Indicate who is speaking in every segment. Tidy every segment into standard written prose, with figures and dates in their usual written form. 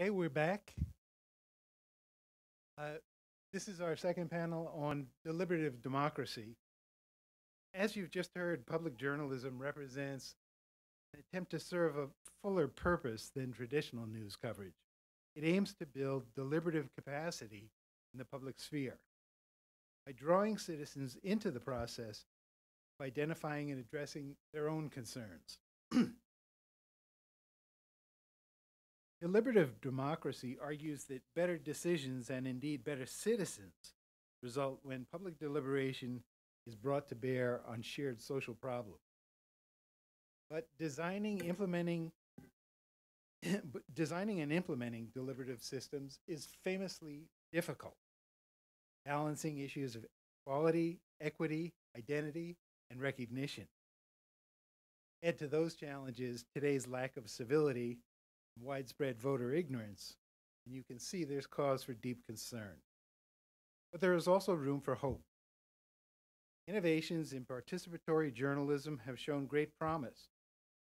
Speaker 1: Okay, we're back. Uh, this is our second panel on deliberative democracy. As you've just heard, public journalism represents an attempt to serve a fuller purpose than traditional news coverage. It aims to build deliberative capacity in the public sphere by drawing citizens into the process of identifying and addressing their own concerns. Deliberative democracy argues that better decisions and indeed better citizens result when public deliberation is brought to bear on shared social problems. But designing and implementing deliberative systems is famously difficult, balancing issues of equality, equity, identity, and recognition. Add to those challenges today's lack of civility, widespread voter ignorance, and you can see there's cause for deep concern. But there is also room for hope. Innovations in participatory journalism have shown great promise,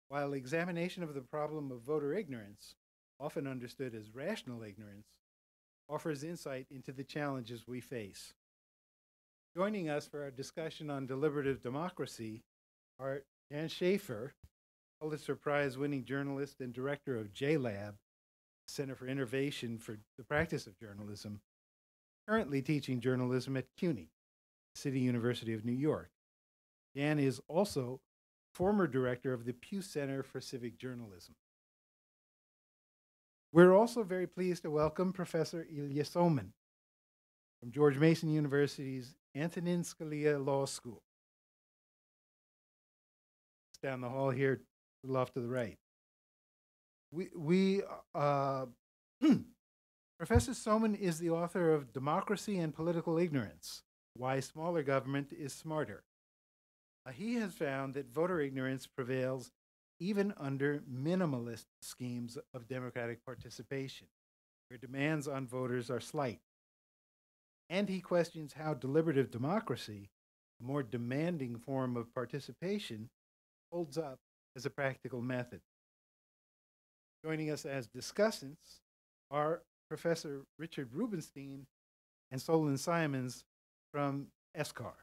Speaker 1: while examination of the problem of voter ignorance, often understood as rational ignorance, offers insight into the challenges we face. Joining us for our discussion on deliberative democracy are Jan Schaefer, Pulitzer Prize-winning journalist and director of JLab, Center for Innovation for the Practice of Journalism, currently teaching journalism at CUNY, City University of New York. Jan is also former director of the Pew Center for Civic Journalism. We're also very pleased to welcome Professor Ilya Soman from George Mason University's Antonin Scalia Law School. It's down the hall here, a little off to the right. Professor Soman is the author of Democracy and Political Ignorance, Why Smaller Government is Smarter. He has found that voter ignorance prevails even under minimalist schemes of democratic participation, where demands on voters are slight. And he questions how deliberative democracy, a more demanding form of participation, holds up as a practical method. Joining us as discussants are Professor Richard Rubenstein and Solon Simons from ESCAR.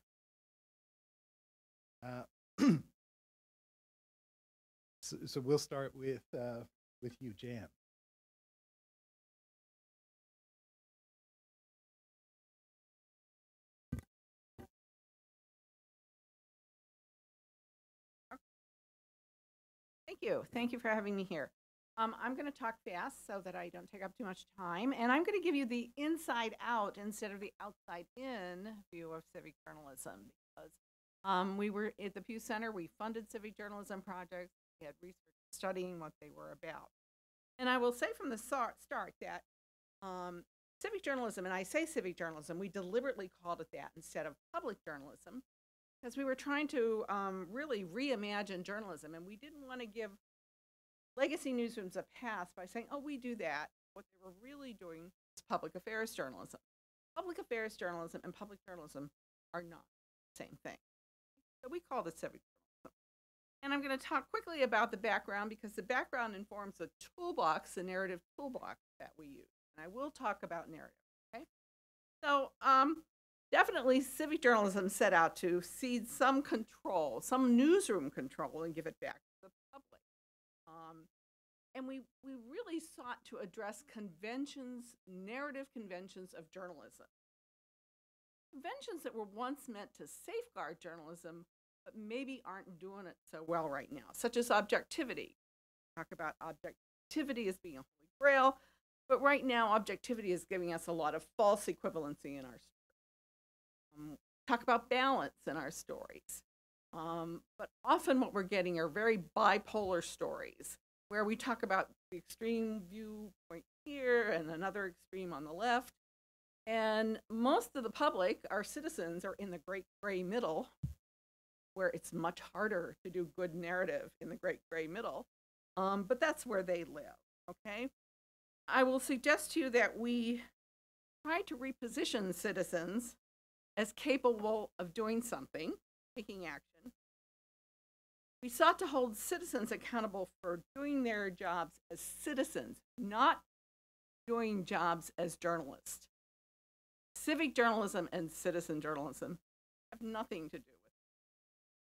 Speaker 1: So we'll start with you, Jan.
Speaker 2: Thank you. Thank you for having me here. I'm going to talk fast so that I don't take up too much time, and I'm going to give you the inside out instead of the outside in view of civic journalism, because we were at the Pew Center, we funded civic journalism projects, we had research studying what they were about. And I will say from the start that civic journalism, and I say civic journalism, we deliberately called it that instead of public journalism, because we were trying to really reimagine journalism, and we didn't want to give legacy newsrooms a pass by saying, oh, we do that. What they were really doing is public affairs journalism. Public affairs journalism and public journalism are not the same thing. So we called it civic journalism. And I'm going to talk quickly about the background, because the background informs the toolbox, the narrative toolbox that we use. And I will talk about narrative, okay? So definitely civic journalism set out to cede some control, some newsroom control, and give it back to the public. And we really sought to address conventions, narrative conventions of journalism. Conventions that were once meant to safeguard journalism, but maybe aren't doing it so well right now, such as objectivity. Talk about objectivity as being a holy grail, but right now objectivity is giving us a lot of false equivalency in our stories. Talk about balance in our stories. But often what we're getting are very bipolar stories, where we talk about the extreme viewpoint here and another extreme on the left. And most of the public, our citizens, are in the great gray middle, where it's much harder to do good narrative in the great gray middle. But that's where they live, okay? I will suggest to you that we try to reposition citizens as capable of doing something, taking action. We sought to hold citizens accountable for doing their jobs as citizens, not doing jobs as journalists. Civic journalism and citizen journalism have nothing to do with it,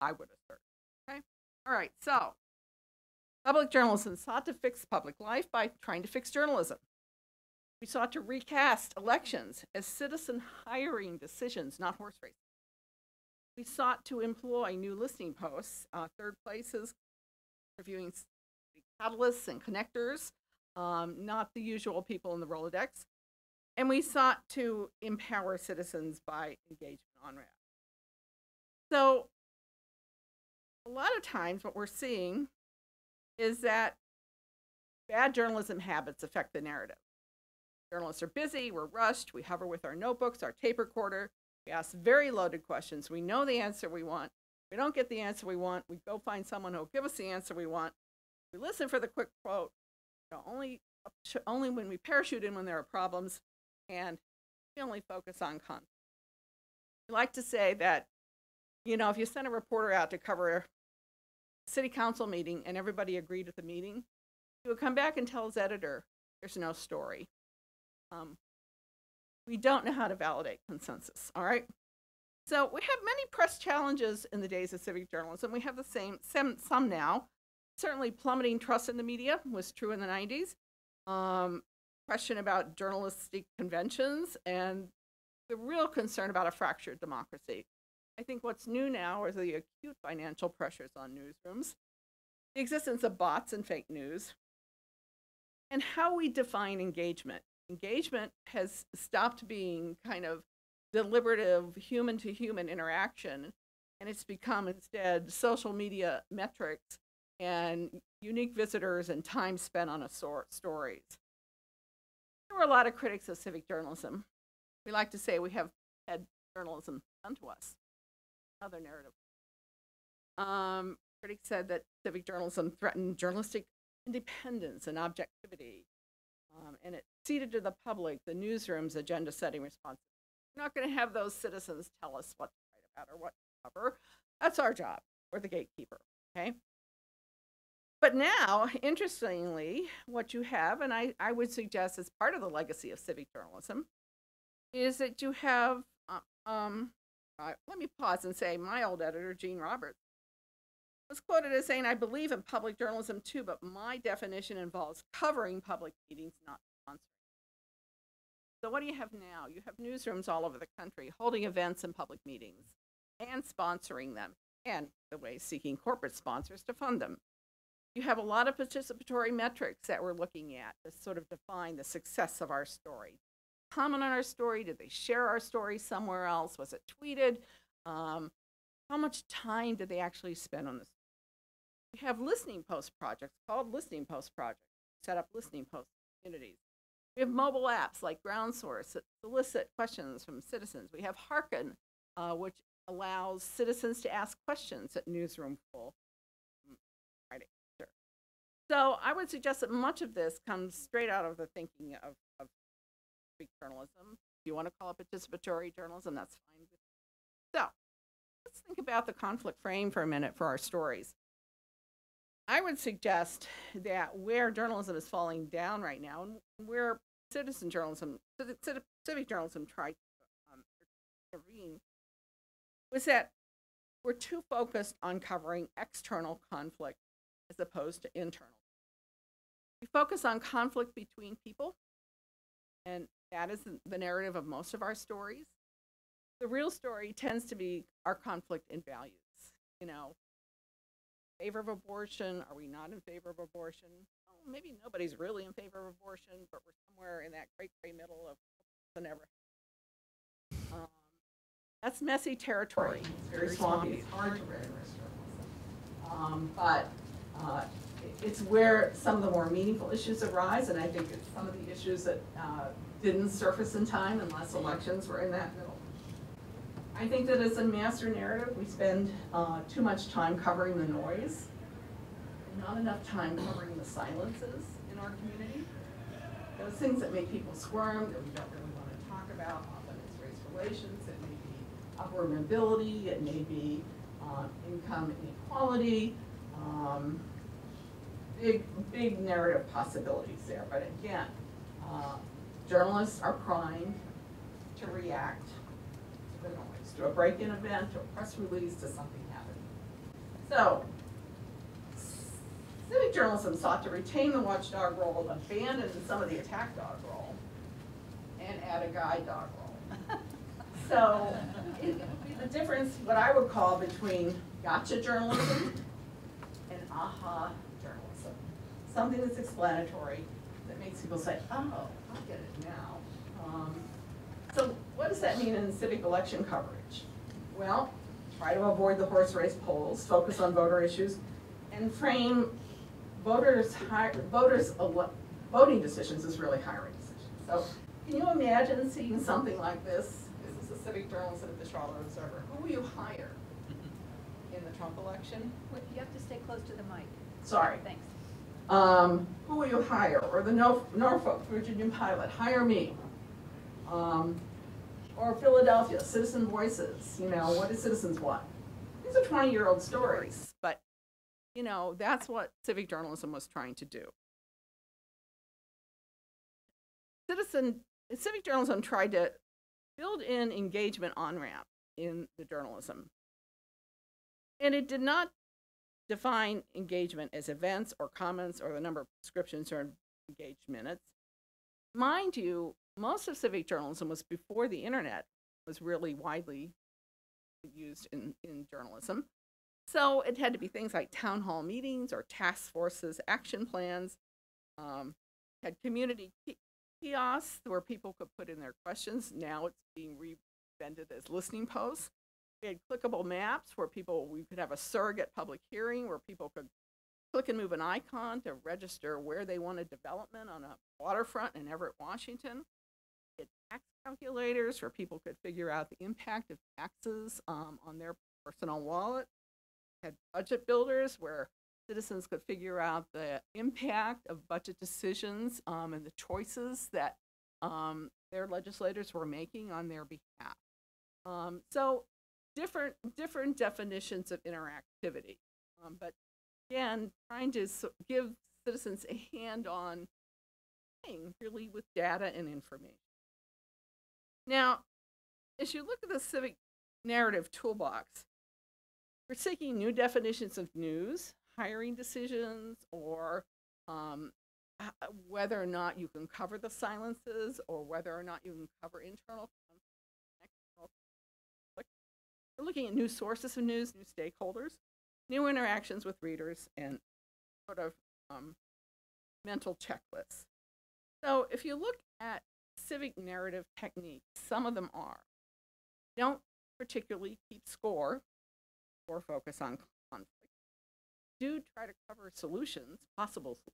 Speaker 2: I would assert. Okay? All right, so public journalism sought to fix public life by trying to fix journalism. We sought to recast elections as citizen hiring decisions, not horse races. We sought to employ new listening posts, third places, reviewing catalysts and connectors, not the usual people in the Rolodex. And we sought to empower citizens by engagement on RAD. So a lot of times what we're seeing is that bad journalism habits affect the narrative. Journalists are busy, we're rushed, we hover with our notebooks, our tape recorder, we ask very loaded questions, we know the answer we want, we don't get the answer we want, we go find someone who will give us the answer we want, we listen for the quick quote, only when we parachute in when there are problems, and we only focus on content. We like to say that, if you send a reporter out to cover a city council meeting and everybody agreed at the meeting, he would come back and tell his editor, there's no story. We don't know how to validate consensus, all right? So we have many press challenges in the days of civic journalism. We have some now. Certainly plummeting trust in the media was true in the 90s. Question about journalistic conventions and the real concern about a fractured democracy. I think what's new now are the acute financial pressures on newsrooms, the existence of bots and fake news, and how we define engagement. Engagement has stopped being kind of deliberative human-to-human interaction, and it's become instead social media metrics and unique visitors and time spent on stories. There were a lot of critics of civic journalism. We like to say we have had journalism done to us. Another narrative. Critics said that civic journalism threatened journalistic independence and objectivity, and it ceded to the public the newsroom's agenda-setting responsibility. We're not going to have those citizens tell us what to write about or what to cover. That's our job. We're the gatekeeper, okay? But now, interestingly, what you have, and I would suggest as part of the legacy of civic journalism, is that you have, let me pause and say, my old editor, Gene Roberts, was quoted as saying, I believe in public journalism too, but my definition involves covering public meetings, not sponsoring. So what do you have now? You have newsrooms all over the country holding events and public meetings and sponsoring them, and the way seeking corporate sponsors to fund them. You have a lot of participatory metrics that we're looking at to sort of define the success of our story. Comment on our story? Did they share our story somewhere else? Was it tweeted? How much time did they actually spend on this? We have listening post projects called listening post projects, set up listening post communities. We have mobile apps like GroundSource that solicit questions from citizens. We have Hearken, which allows citizens to ask questions at newsroom full. So I would suggest that much of this comes straight out of the thinking of civic journalism. If you want to call it participatory journalism, that's fine. So let's think about the conflict frame for a minute for our stories. I would suggest that where journalism is falling down right now, and where civic journalism tried to intervene, was that we're too focused on covering external conflict as opposed to internal. We focus on conflict between people, and that is the narrative of most of our stories. The real story tends to be our conflict in values. Favor of abortion, are we not in favor of abortion? Oh, maybe nobody's really in favor of abortion, but we're somewhere in that great gray middle of the never. That's messy territory. It's very swampy. It's hard to read but it's where some of the more meaningful issues arise, and I think it's some of the issues that didn't surface in time unless elections were in that middle. I think that as a master narrative, we spend too much time covering the noise, and not enough time covering the silences in our community. Those things that make people squirm, that we don't really want to talk about, often it's race relations, it may be upward mobility, it may be income inequality, big narrative possibilities there. But again, Journalists are primed to react to the noise, to a break-in event, to a press release, to something happening. So, civic journalism sought to retain the watchdog role, abandon some of the attack dog role, and add a guide dog role. So, it would be the difference, what I would call, between gotcha journalism and aha journalism. Something that's explanatory, that makes people say, oh, I get it now. So what does that mean in civic election coverage? Well, try to avoid the horse race polls, focus on voter issues, and frame voting decisions as really hiring decisions. So can you imagine seeing something like this? This is a civic journalist at the Charlotte Observer. Who will you hire in the Trump election?
Speaker 3: Wait, you have to stay close to the mic.
Speaker 2: Sorry.
Speaker 3: Thanks.
Speaker 2: Who will you hire? Or the Norfolk Virginia pilot, hire me. Or Philadelphia, Citizen Voices, you know, what do citizens want? These are 20-year-old stories, but, you know, that's what civic journalism was trying to do. Civic journalism tried to build in engagement on-ramp in the journalism. And it did not define engagement as events or comments or the number of subscriptions or engaged minutes. Mind you, most of civic journalism was before the internet was really widely used in journalism. So it had to be things like town hall meetings or task forces, action plans, had community kiosks where people could put in their questions. Now it's being reinvented as listening posts. We had clickable maps where we could have a surrogate public hearing where people could click and move an icon to register where they wanted development on a waterfront in Everett, Washington. We had tax calculators where people could figure out the impact of taxes on their personal wallet. We had budget builders where citizens could figure out the impact of budget decisions and the choices that their legislators were making on their behalf. So different definitions of interactivity, but again, trying to give citizens a hand-on thing, really, with data and information. Now, as you look at the civic narrative toolbox, we're seeking new definitions of news, hiring decisions, or whether or not you can cover the silences, or whether or not you can cover internal conflict, external conflict. We're looking at new sources of news, new stakeholders, new interactions with readers, and sort of mental checklists. So if you look at civic narrative techniques, some of them don't particularly keep score or focus on conflict. Do try to cover solutions, possible solutions,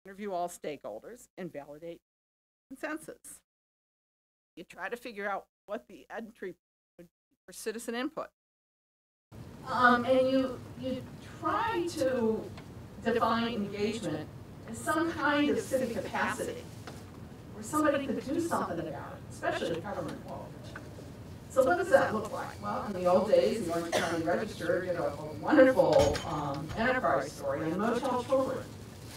Speaker 2: interview all stakeholders, and validate consensus. You try to figure out what the entry would be for citizen input. And you try to define engagement as some kind of civic capacity, where somebody could do something about it, especially government involvement. So what does that look like? Well, in the old days, the Orange County Register did a wonderful enterprise story on motel children,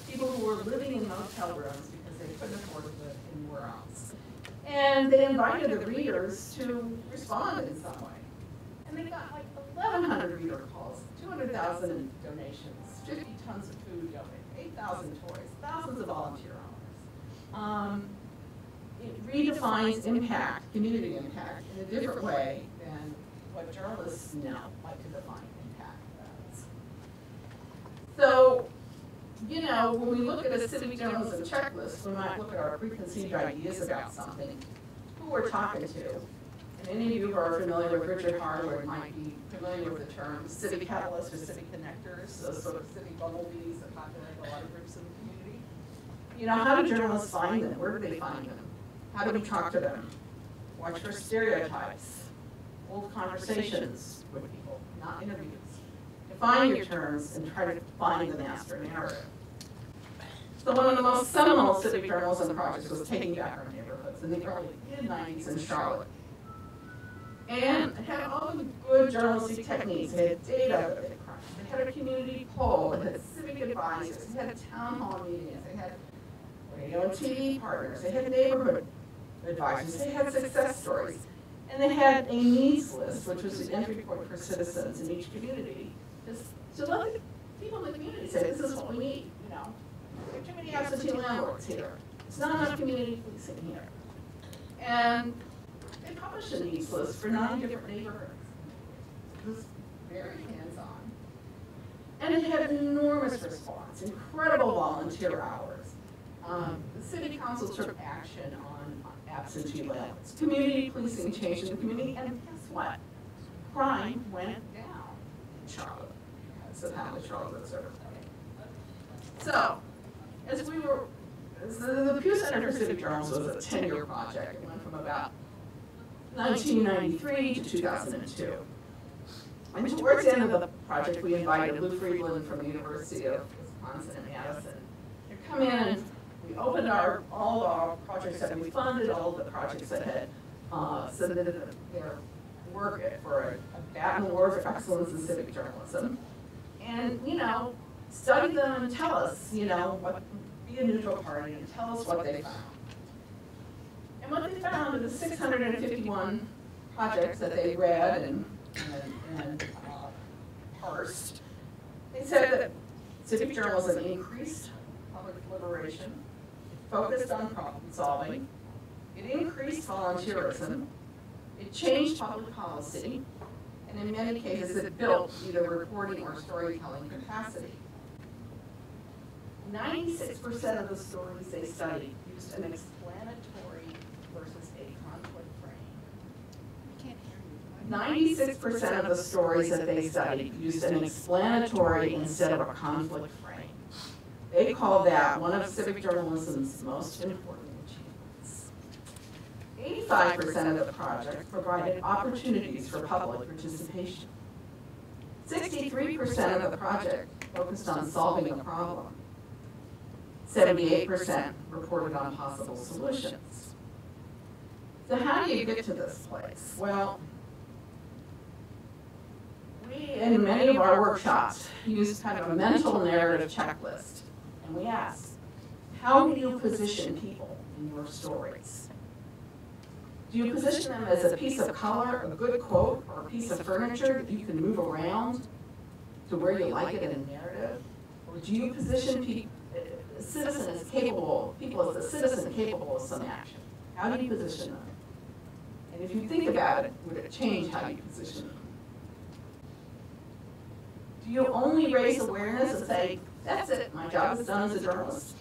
Speaker 2: people who were living in motel rooms because they couldn't afford to live anywhere else. And they invited the readers to respond in some way. And they got like 1,100 reader calls, 200,000 in donations, 50 tons of food donated, 8,000 toys, thousands of volunteer hours. It redefines impact, community impact, in a different way than what journalists now like to define impact as. So, you know, when we look at a civic journalism checklist, we might look at our preconceived ideas about something, who we're talking to. And any of you who are familiar with Richard Harwood might be familiar with the term civic catalysts or civic connectors, those sort of civic bumblebees that populate a lot of groups in the community. You know, how do journalists find them? Where do they find them? How do we talk to them? Watch for stereotypes, hold conversations with people, not interviews. Define your terms and try to find the master narrative. So one of the most seminal civic journalism projects was Taking Back Our Neighborhoods in the early mid-90s in Charlotte. And it had all of the good journalistic techniques. It had data that they crunched. It had a community poll. It had civic advisors. It had town hall meetings. It had
Speaker 4: radio and TV partners, they had neighborhood advisors, they had success stories, and they had a needs list, which was the entry point for citizens in each community, just to let the people in the community say, this is what we need, you know. There are too many absentee landlords here. It's not enough community policing here. And they published a needs list for 9 different neighborhoods. It was very hands-on. And it had enormous response, incredible volunteer hours. The city council took action on absentee landlords. Community policing changed in the community, and guess what? Crime went down in Charlotte because of how the Charlotte Observer played. So, the Pew Center for Civic Journalism was a 10-year project. It went from about 1993 to 2002. And towards the end of the project, we invited Lou Friedland from the University of Wisconsin in Madison to come in, and we opened all our projects that we funded, all of the projects that had submitted their work for a Batten Award for Excellence in Civic Journalism. And, you know, study them and tell us, you know, be a neutral party and tell us what they found. And what they found in the 651 projects that they read and parsed, they said that civic journalism increased public deliberation, it focused on problem solving, it increased volunteerism, it changed public policy, and in many cases it built either reporting or storytelling capacity. 96% of the stories they studied used an explanatory versus a conflict frame. 96% of the stories that they studied used an explanatory instead of a conflict frame. They call that one of civic journalism's most important achievements. 85% of the project provided opportunities for public participation. 63% of the project focused on solving a problem. 78% reported on possible solutions. So how do you get to this place? Well, we, in many of our workshops, use kind of a mental narrative checklist. And we ask, how do you position people in your stories? Do you position them as a piece of color, a good quote, or a piece of furniture that you can move around to where you like it in a narrative? Or do you position people as a citizen capable of some action? How do you position them? And if you think about it, would it change how you position them? Do you only raise awareness and say, that's it, my job is done as a journalist?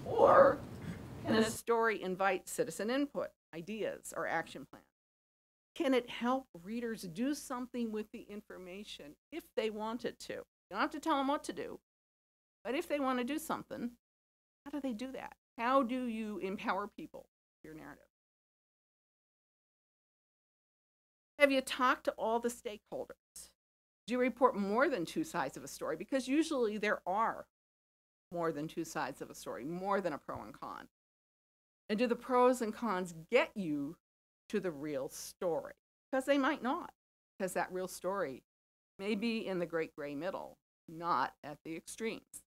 Speaker 4: Or can a story invite citizen input, ideas, or action plans? Can it help readers do something with the information if they wanted to? You don't have to tell them what to do, but if they want to do something, how do they do that? How do you empower people with your narrative? Have you talked to all the stakeholders? Do you report more than 2 sides of a story? Because usually there are more than 2 sides of a story, more than a pro and con. And do the pros and cons get you to the real story? Because they might not, because that real story may be in the great gray middle, not at the extremes.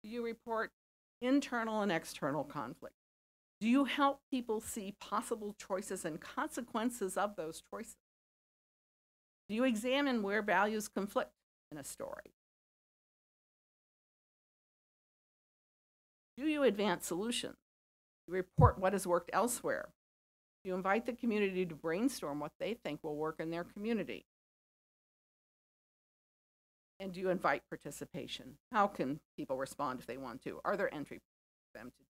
Speaker 4: Do you report internal and external conflict? Do you help people see possible choices and consequences of those choices? Do you examine where values conflict in a story? Do you advance solutions? Do you report what has worked elsewhere? Do you invite the community to brainstorm what they think will work in their community? And do you invite participation? How can people respond if they want to? Are there entry for them to?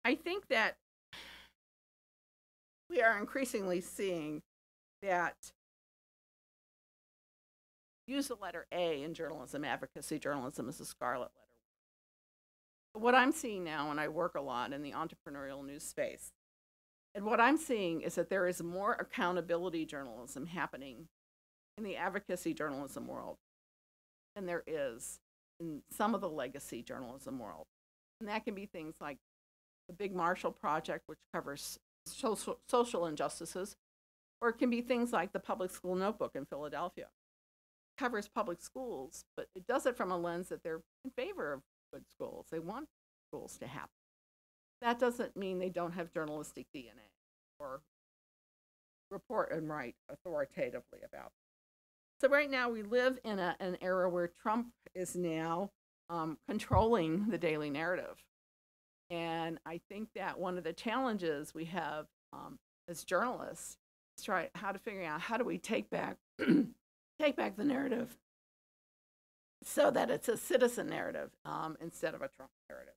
Speaker 4: I think that we are increasingly seeing that use the letter A in journalism, advocacy journalism is a scarlet letter. But what I'm seeing now, and I work a lot in the entrepreneurial news space, and what I'm seeing is that there is more accountability journalism happening in the advocacy journalism world than there is in some of the legacy journalism world. And that can be things like the Big Marshall Project, which covers social injustices, or it can be things like the Public School Notebook in Philadelphia. It covers public schools, but it does it from a lens that they're in favor of
Speaker 2: good schools. They want schools to happen. That doesn't mean they don't have journalistic DNA or report and write authoritatively about it. So right now we live in an era where Trump is now controlling the daily narrative. And I think that one of the challenges we have as journalists is try how to figure out how do we take back take back the narrative so that it's a citizen narrative instead of a Trump narrative.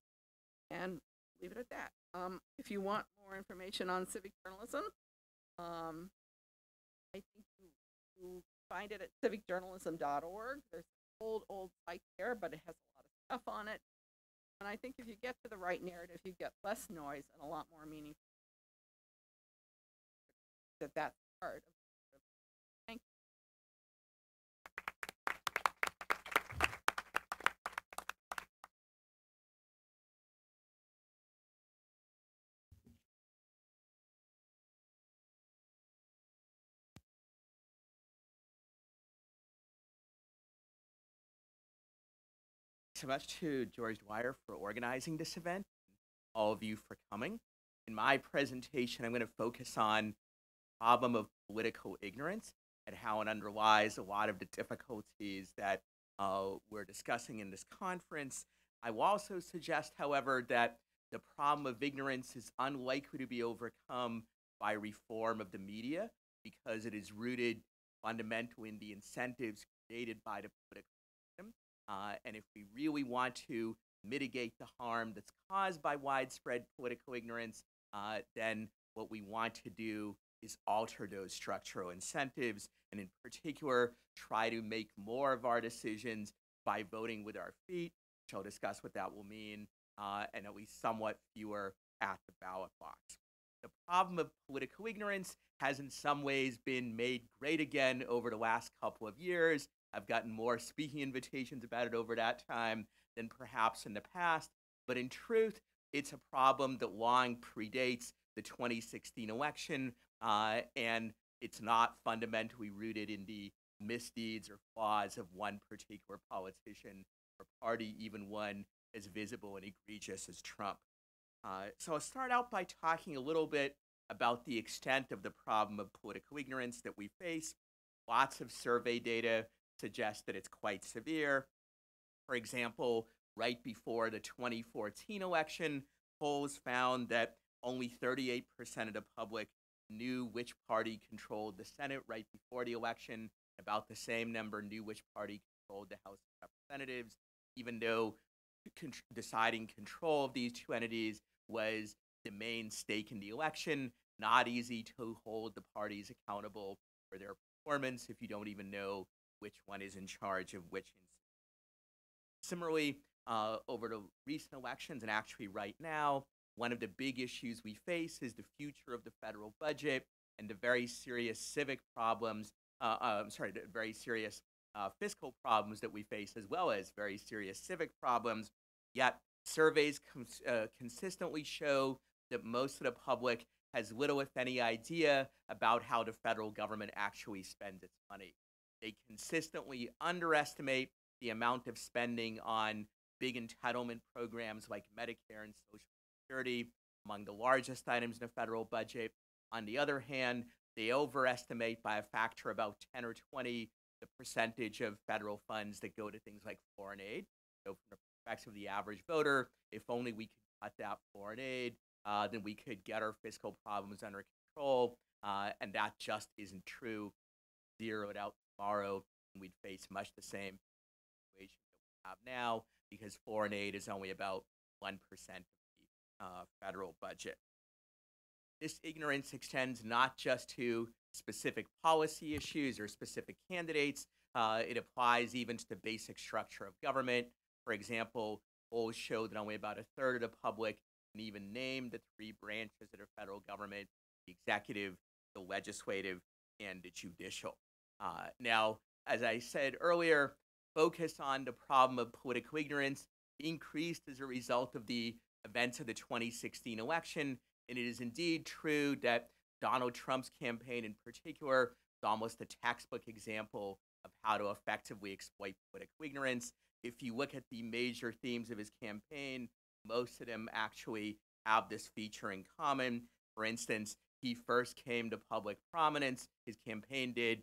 Speaker 2: And leave it at that. If you want more information on civic journalism, I think you find it at civicjournalism.org. There's an old site there, but it has a lot of stuff on it. And I think if you get to the right narrative, you get less noise and a lot more meaning. That's part of it. Thank you.
Speaker 5: So much to George Dwyer for organizing this event, and all of you for coming. In my presentation, I'm going to focus on the problem of political ignorance and how it underlies a lot of the difficulties that we're discussing in this conference. I will also suggest, however, that the problem of ignorance is unlikely to be overcome by reform of the media because it is rooted fundamentally in the incentives created by the political system. And if we really want to mitigate the harm that's caused by widespread political ignorance, then what we want to do is alter those structural incentives, and in particular, try to make more of our decisions by voting with our feet, which I'll discuss what that will mean, and at least somewhat fewer at the ballot box. The problem of political ignorance has in some ways been made great again over the last couple of years. I've gotten more speaking invitations about it over that time than perhaps in the past. But in truth, it's a problem that long predates the 2016 election, and it's not fundamentally rooted in the misdeeds or flaws of one particular politician or party, even one as visible and egregious as Trump. So I'll start out by talking a little bit about the extent of the problem of political ignorance that we face. Lots of survey data suggest that it's quite severe. For example, right before the 2014 election, polls found that only 38% of the public knew which party controlled the Senate right before the election. About the same number knew which party controlled the House of Representatives, even though deciding control of these two entities was the main stake in the election. Not easy to hold the parties accountable for their performance if you don't even know which one is in charge of which. Similarly, over the recent elections and actually right now, one of the big issues we face is the future of the federal budget and the very serious civic problems, the very serious fiscal problems that we face, as well as very serious civic problems. Yet surveys consistently show that most of the public has little, if any, idea about how the federal government actually spends its money. They consistently underestimate the amount of spending on big entitlement programs like Medicare and Social Security, among the largest items in the federal budget. On the other hand, they overestimate by a factor about 10 or 20 the percentage of federal funds that go to things like foreign aid. So from the perspective of the average voter, if only we could cut that foreign aid, then we could get our fiscal problems under control, and that just isn't true. Zero it out tomorrow, and we'd face much the same situation that we have now, because foreign aid is only about 1% of the federal budget. This ignorance extends not just to specific policy issues or specific candidates. It applies even to the basic structure of government. For example, polls show that only about a third of the public can even name the three branches of the federal government: the executive, the legislative, and the judicial. Now, as I said earlier, focus on the problem of political ignorance increased as a result of the events of the 2016 election. And it is indeed true that Donald Trump's campaign in particular is almost a textbook example of how to effectively exploit political ignorance. if you look at the major themes of his campaign, most of them actually have this feature in common. For instance, he first came to public prominence, his campaign did,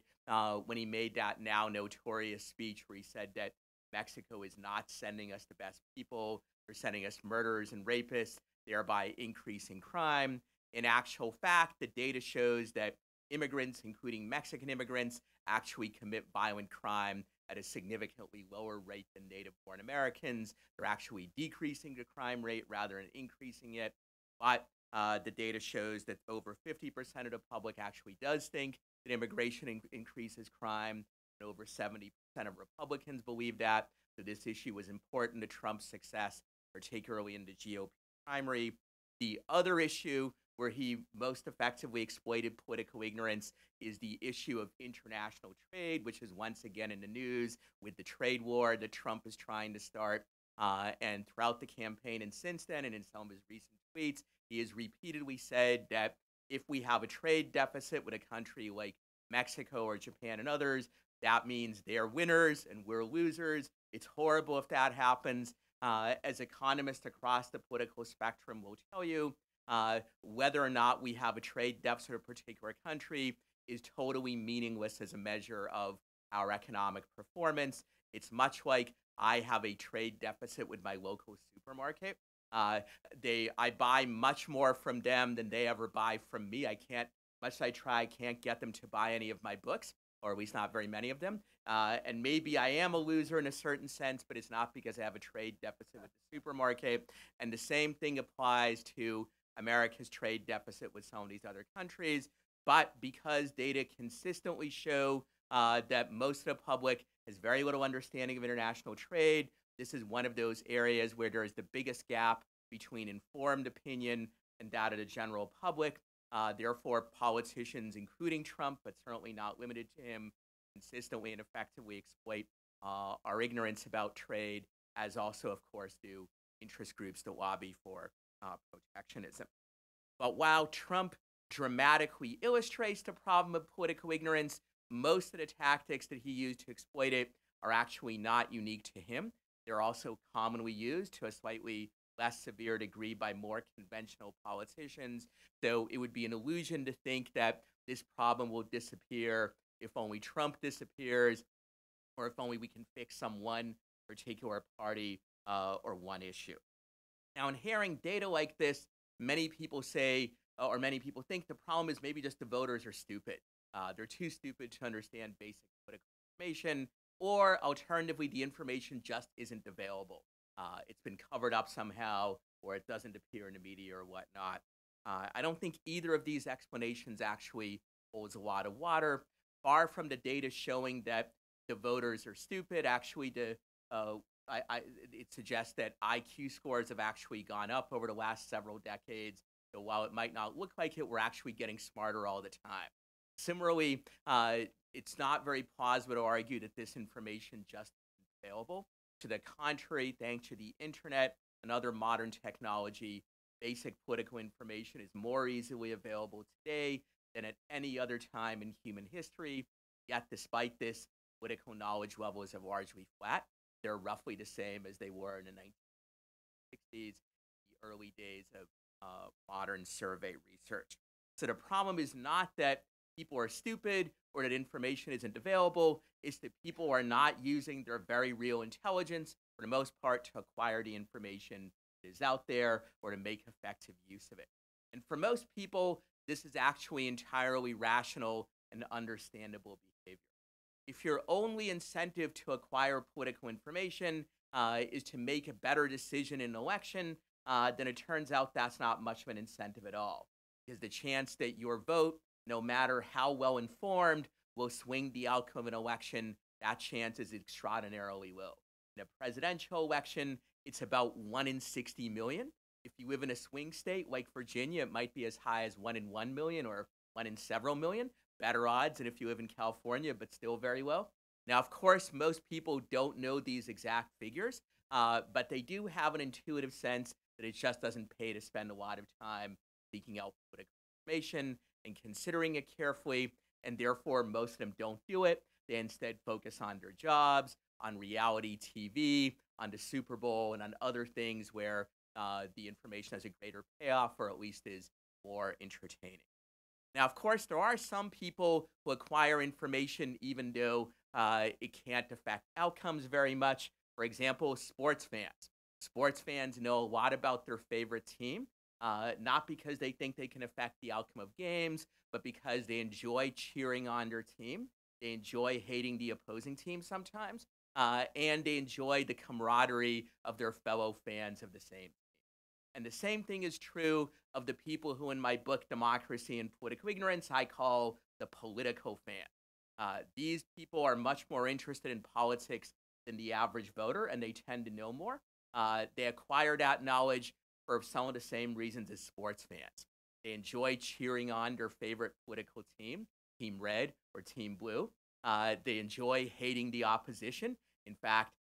Speaker 5: when he made that now notorious speech where he said that Mexico is not sending us the best people, they're sending us murderers and rapists, thereby increasing crime. In actual fact, the data shows that immigrants, including Mexican immigrants, actually commit violent crime at a significantly lower rate than native-born Americans. They're actually decreasing the crime rate rather than increasing it. But the data shows that over 50% of the public actually does think that immigration increases crime, and over 70% of Republicans believe that. So this issue was important to Trump's success, particularly in the GOP primary. The other issue where he most effectively exploited political ignorance is the issue of international trade, which is once again in the news with the trade war that Trump is trying to start. And throughout the campaign and since then, and in some of his recent tweets, he has repeatedly said that if we have a trade deficit with a country like Mexico or Japan and others, that means they're winners and we're losers. It's horrible if that happens. As economists across the political spectrum will tell you, whether or not we have a trade deficit of a particular country is totally meaningless as a measure of our economic performance. It's much like I have a trade deficit with my local supermarket. I buy much more from them than they ever buy from me. Much as I try, I can't get them to buy any of my books, or at least not very many of them. And maybe I am a loser in a certain sense, but it's not because I have a trade deficit with the supermarket. And the same thing applies to America's trade deficit with some of these other countries. But because data consistently show that most of the public has very little understanding of international trade, this is one of those areas where there is the biggest gap between informed opinion and that of the general public. Therefore, politicians, including Trump, but certainly not limited to him, consistently and effectively exploit our ignorance about trade, as also, of course, do interest groups that lobby for protectionism. But while Trump dramatically illustrates the problem of political ignorance, most of the tactics that he used to exploit it are actually not unique to him. They're also commonly used to a slightly less severe degree by more conventional politicians. So it would be an illusion to think that this problem will disappear if only Trump disappears, or if only we can fix some one particular party or one issue. Now, in hearing data like this, many people say, or many people think the problem is maybe just the voters are stupid. They're too stupid to understand basic political information, or alternatively, the information just isn't available. It's been covered up somehow, or it doesn't appear in the media or whatnot. I don't think either of these explanations actually holds a lot of water. Far from the data showing that the voters are stupid, actually, it suggests that IQ scores have actually gone up over the last several decades. So while it might not look like it, we're actually getting smarter all the time. Similarly, it's not very plausible to argue that this information just isn't available. To the contrary, thanks to the internet and other modern technology, basic political information is more easily available today than at any other time in human history. Yet, despite this, political knowledge levels have largely flat. They're roughly the same as they were in the 1960s, the early days of modern survey research. So the problem is not that people are stupid or that information isn't available. It's that people are not using their very real intelligence, for the most part, to acquire the information that is out there or to make effective use of it. And for most people, this is actually entirely rational and understandable behavior. If your only incentive to acquire political information is to make a better decision in an election, then it turns out that's not much of an incentive at all. Because the chance that your vote, no matter how well informed, will swing the outcome of an election, that chance is extraordinarily low. In a presidential election, it's about 1 in 60 million. If you live in a swing state like Virginia, it might be as high as 1 in 1 million or 1 in several million. Better odds than if you live in California, but still very low. Now, of course, most people don't know these exact figures, but they do have an intuitive sense that it just doesn't pay to spend a lot of time seeking out political information and considering it carefully, and therefore most of them don't do it. They instead focus on their jobs, on reality TV, on the Super Bowl, and on other things where the information has a greater payoff or at least is more entertaining. Now, of course, there are some people who acquire information even though it can't affect outcomes very much. For example, sports fans. Sports fans know a lot about their favorite team, not because they think they can affect the outcome of games, but because they enjoy cheering on their team. They enjoy hating the opposing team sometimes, and they enjoy the camaraderie of their fellow fans of the same. And the same thing is true of the people who, in my book, Democracy and Political Ignorance, I call the political fan. These people are much more interested in politics than the average voter, and they tend to know more. They acquire that knowledge for some of the same reasons as sports fans. They enjoy cheering on their favorite political team, Team Red or Team Blue. They enjoy hating the opposition. In fact,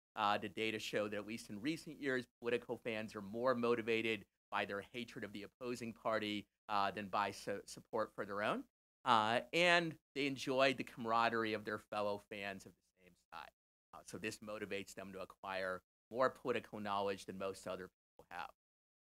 Speaker 5: the data show that at least in recent years, political fans are more motivated by their hatred of the opposing party than by support for their own. And they enjoy the camaraderie of their fellow fans of the same side. So this motivates them to acquire more political knowledge than most other people have.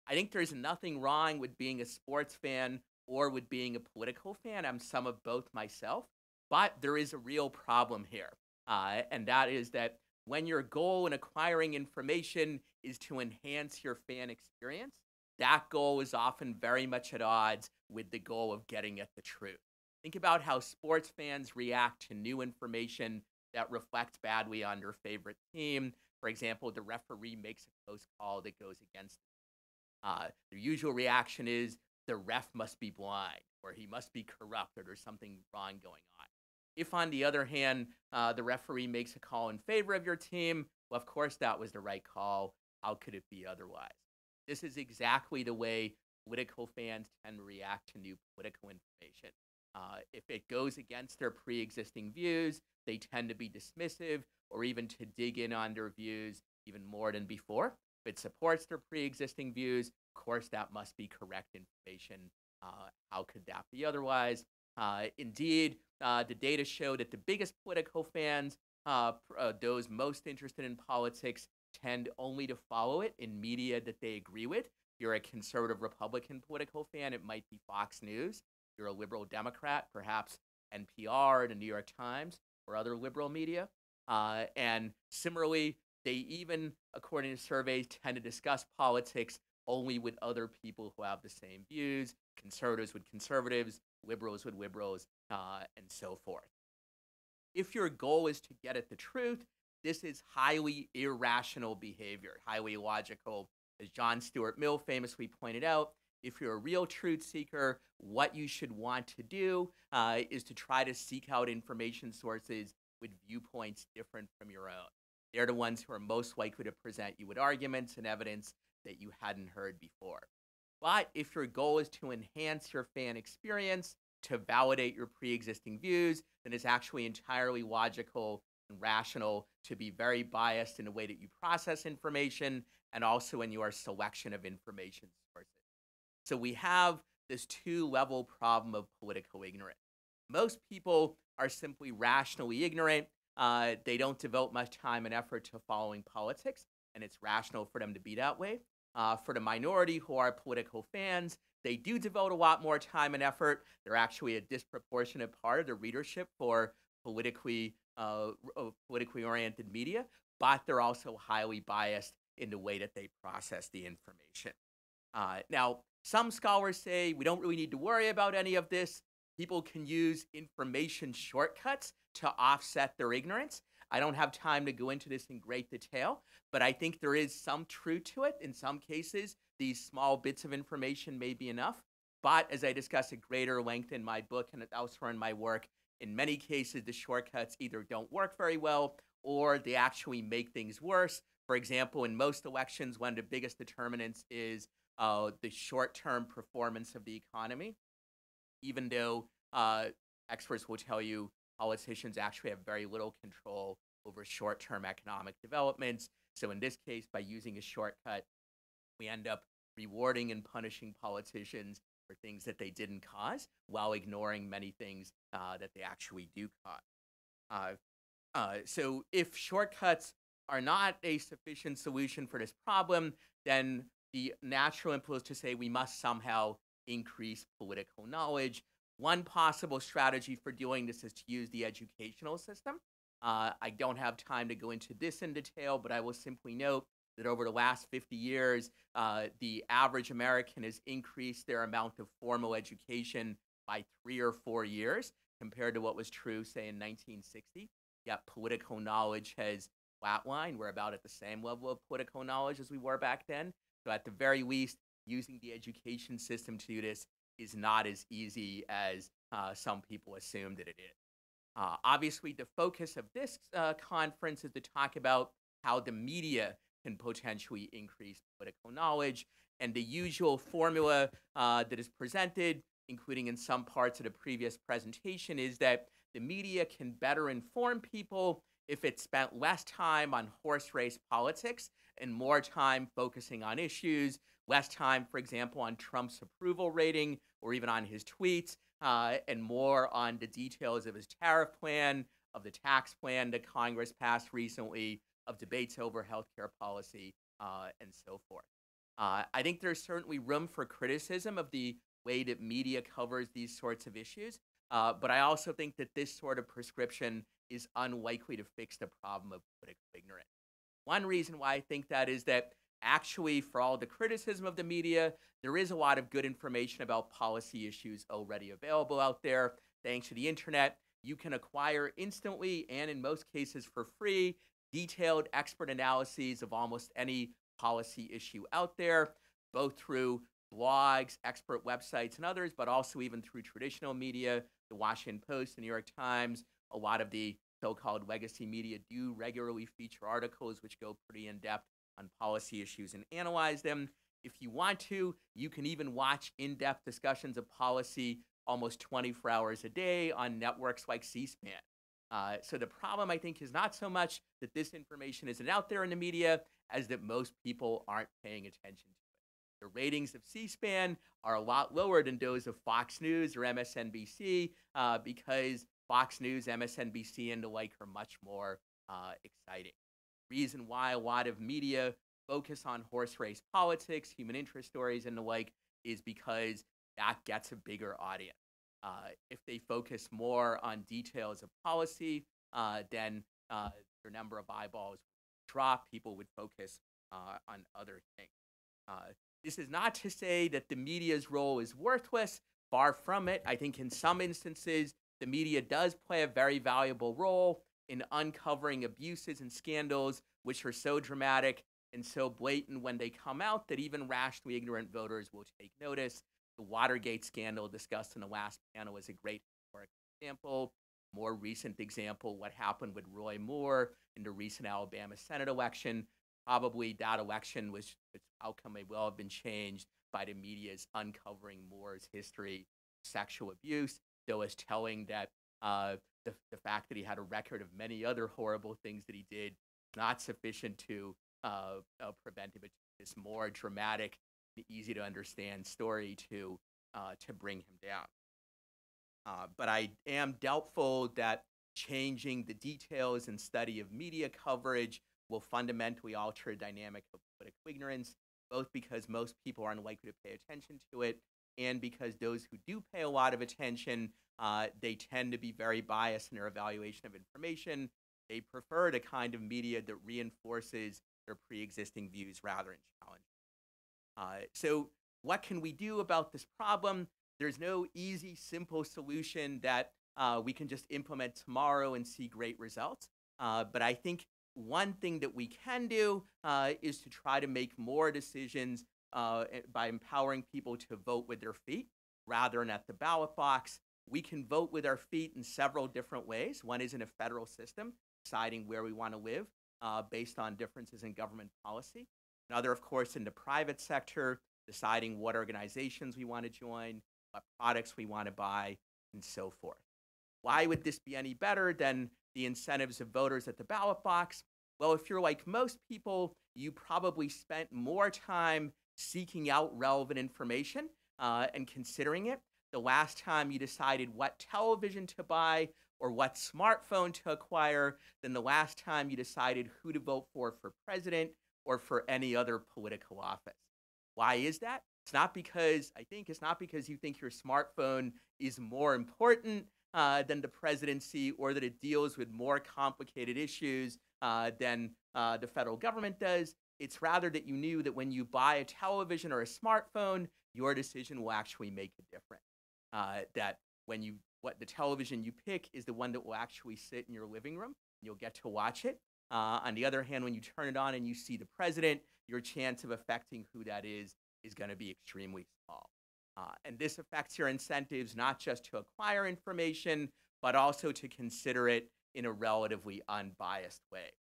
Speaker 5: I think there's nothing wrong with being a sports fan or with being a political fan. I'm some of both myself, but there is a real problem here. And that is that when your goal in acquiring information is to enhance your fan experience, that goal is often very much at odds with the goal of getting at the truth. Think about how sports fans react to new information that reflects badly on their favorite team. For example, the referee makes a close call that goes against them. Their usual reaction is the ref must be blind, or he must be corrupt, or there's something wrong going on. If, on the other hand, the referee makes a call in favor of your team, well, of course, that was the right call. How could it be otherwise? This is exactly the way political fans tend to react to new political information. If it goes against their pre-existing views, they tend to be dismissive or even to dig in on their views even more than before. If it supports their pre-existing views, of course, that must be correct information. How could that be otherwise? Indeed, the data show that the biggest political fans, those most interested in politics, tend only to follow it in media that they agree with. If you're a conservative Republican political fan, it might be Fox News. If you're a liberal Democrat, perhaps NPR, the New York Times, or other liberal media. And similarly, they even, according to surveys, tend to discuss politics only with other people who have the same views, conservatives with conservatives, liberals with liberals, and so forth. If your goal is to get at the truth, this is highly irrational behavior, highly illogical. As John Stuart Mill famously pointed out, if you're a real truth seeker, what you should want to do is to try to seek out information sources with viewpoints different from your own. They're the ones who are most likely to present you with arguments and evidence that you hadn't heard before. But if your goal is to enhance your fan experience, to validate your pre-existing views, then it's actually entirely logical and rational to be very biased in the way that you process information and also in your selection of information sources. So we have this two-level problem of political ignorance. Most people are simply rationally ignorant. They don't devote much time and effort to following politics, and it's rational for them to be that way. For the minority who are political fans, they do devote a lot more time and effort. They're actually a disproportionate part of the readership for politically oriented media, but they're also highly biased in the way that they process the information. Now, some scholars say we don't really need to worry about any of this. People can use information shortcuts to offset their ignorance. I don't have time to go into this in great detail, but I think there is some truth to it. In some cases, these small bits of information may be enough. But as I discuss at greater length in my book and elsewhere in my work, in many cases, the shortcuts either don't work very well or they actually make things worse. For example, in most elections, one of the biggest determinants is the short-term performance of the economy. Even though experts will tell you politicians actually have very little control over short-term economic developments. So in this case, by using a shortcut, we end up rewarding and punishing politicians for things that they didn't cause while ignoring many things that they actually do cause. So if shortcuts are not a sufficient solution for this problem, then the natural impulse to say we must somehow increase political knowledge. One possible strategy for doing this is to use the educational system. I don't have time to go into this in detail, but I will simply note that over the last 50 years, the average American has increased their amount of formal education by 3 or 4 years compared to what was true, say, in 1960. Yet political knowledge has flatlined. We're about at the same level of political knowledge as we were back then. So at the very least, using the education system to do this is not as easy as some people assume that it is. Obviously, the focus of this conference is to talk about how the media can potentially increase political knowledge. And the usual formula that is presented, including in some parts of the previous presentation, is that the media can better inform people if it spent less time on horse race politics and more time focusing on issues, less time, for example, on Trump's approval rating or even on his tweets, and more on the details of his tariff plan, of the tax plan that Congress passed recently, of debates over healthcare policy, and so forth. I think there's certainly room for criticism of the way that media covers these sorts of issues, but I also think that this sort of prescription is unlikely to fix the problem of political ignorance. One reason why I think that is that actually, for all the criticism of the media, there is a lot of good information about policy issues already available out there. Thanks to the internet, you can acquire instantly and in most cases for free detailed expert analyses of almost any policy issue out there, both through blogs, expert websites, and others, but also even through traditional media, the Washington Post, the New York Times. A lot of the so-called legacy media do regularly feature articles which go pretty in-depth on policy issues and analyze them. If you want to, you can even watch in-depth discussions of policy almost 24 hours a day on networks like C-SPAN. So the problem, I think, is not so much that this information isn't out there in the media as that most people aren't paying attention to it. The ratings of C-SPAN are a lot lower than those of Fox News or MSNBC because Fox News, MSNBC, and the like are much more exciting. Reason why a lot of media focus on horse race politics, human interest stories, and the like is because that gets a bigger audience. If they focus more on details of policy, then their number of eyeballs would drop. People would focus on other things. This is not to say that the media's role is worthless. Far from it. I think in some instances, the media does play a very valuable role in uncovering abuses and scandals which are so dramatic and so blatant when they come out that even rationally ignorant voters will take notice. The Watergate scandal discussed in the last panel is a great historic example. More recent example, what happened with Roy Moore in the recent Alabama Senate election. Probably that election was its outcome may well have been changed by the media's uncovering Moore's history of sexual abuse. Though as telling that the fact that he had a record of many other horrible things that he did not sufficient to prevent him. It's this more dramatic, easy to understand story to bring him down. But I am doubtful that changing the details and study of media coverage will fundamentally alter the dynamic of political ignorance, both because most people are unlikely to pay attention to it, and because those who do pay a lot of attention, they tend to be very biased in their evaluation of information. They prefer the kind of media that reinforces their pre-existing views rather than challenge. So what can we do about this problem? There's no easy, simple solution that we can just implement tomorrow and see great results. But I think one thing that we can do is to try to make more decisions by empowering people to vote with their feet rather than at the ballot box. We can vote with our feet in several different ways. One is in a federal system, deciding where we want to live based on differences in government policy. Another, of course, in the private sector, deciding what organizations we want to join, what products we want to buy, and so forth. Why would this be any better than the incentives of voters at the ballot box? Well, if you're like most people, you probably spent more time seeking out relevant information and considering it. The last time you decided what television to buy or what smartphone to acquire than the last time you decided who to vote for president or for any other political office. Why is that? I think it's not because you think your smartphone is more important than the presidency, or that it deals with more complicated issues than the federal government does. It's rather that you knew that when you buy a television or a smartphone, your decision will actually make a difference. That what the television you pick is the one that will actually sit in your living room. You'll get to watch it. On the other hand, when you turn it on and you see the president, your chance of affecting who that is going to be extremely small. And this affects your incentives not just to acquire information, but also to consider it in a relatively unbiased way.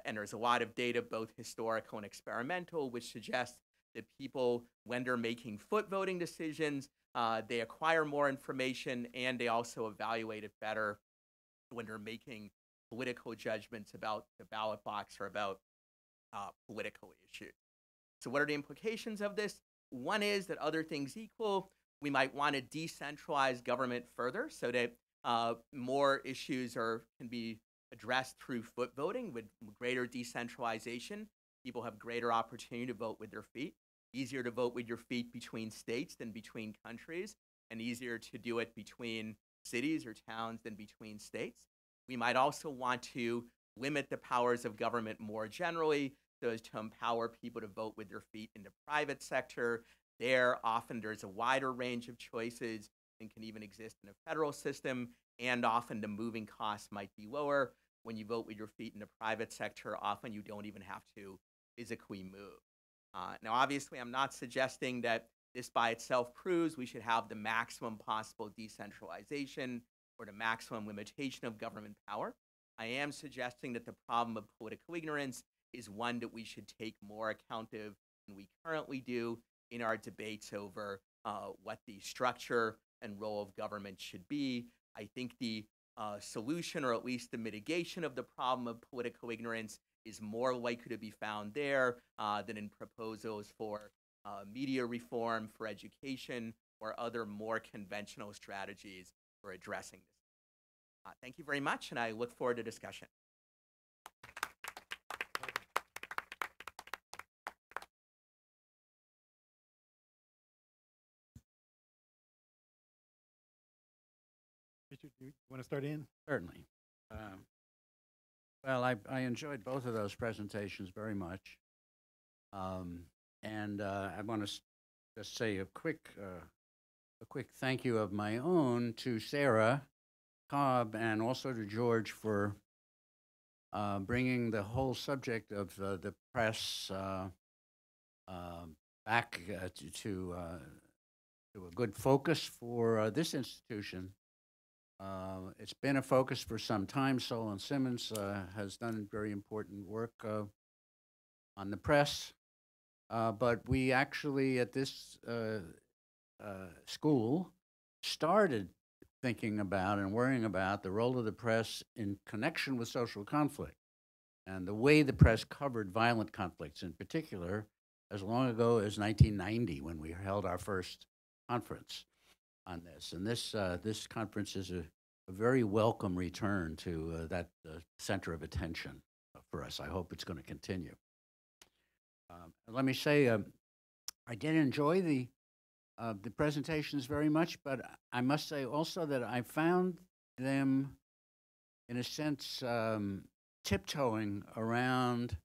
Speaker 5: And there's a lot of data, both historical and experimental, which suggests that people, when they're making foot voting decisions, they acquire more information, and they also evaluate it better when they're making political judgments about the ballot box or about political issues. So what are the implications of this? One is that, other things equal, we might want to decentralize government further so that more issues can be addressed through foot voting. With greater decentralization, people have greater opportunity to vote with their feet. Easier to vote with your feet between states than between countries, and easier to do it between cities or towns than between states. We might also want to limit the powers of government more generally, so as to empower people to vote with their feet in the private sector. There's a wider range of choices than can even exist in a federal system, and often the moving costs might be lower. When you vote with your feet in the private sector, often you don't even have to physically move. Now, obviously, I'm not suggesting that this by itself proves we should have the maximum possible decentralization or the maximum limitation of government power. I am suggesting that the problem of political ignorance is one that we should take more account of than we currently do in our debates over what the structure and role of government should be. I think the solution, or at least the mitigation of the problem of political ignorance, is more likely to be found there than in proposals for media reform, for education, or other more conventional strategies for addressing this. Thank you very much, and I look forward to discussion.
Speaker 1: Richard, you want to start in?
Speaker 6: Certainly. Well, I enjoyed both of those presentations very much. And I want to just say a quick thank you of my own to Sarah Cobb and also to George for bringing the whole subject of the press back to a good focus for this institution. It's been a focus for some time. Solon Simmons has done very important work on the press, but we actually at this school started thinking about and worrying about the role of the press in connection with social conflict and the way the press covered violent conflicts, in particular, as long ago as 1990, when we held our first conference on this. And this conference is a very welcome return to that center of attention for us. I hope it's going to continue. Let me say, I did enjoy the presentations very much, but I must say also that I found them, in a sense, tiptoeing around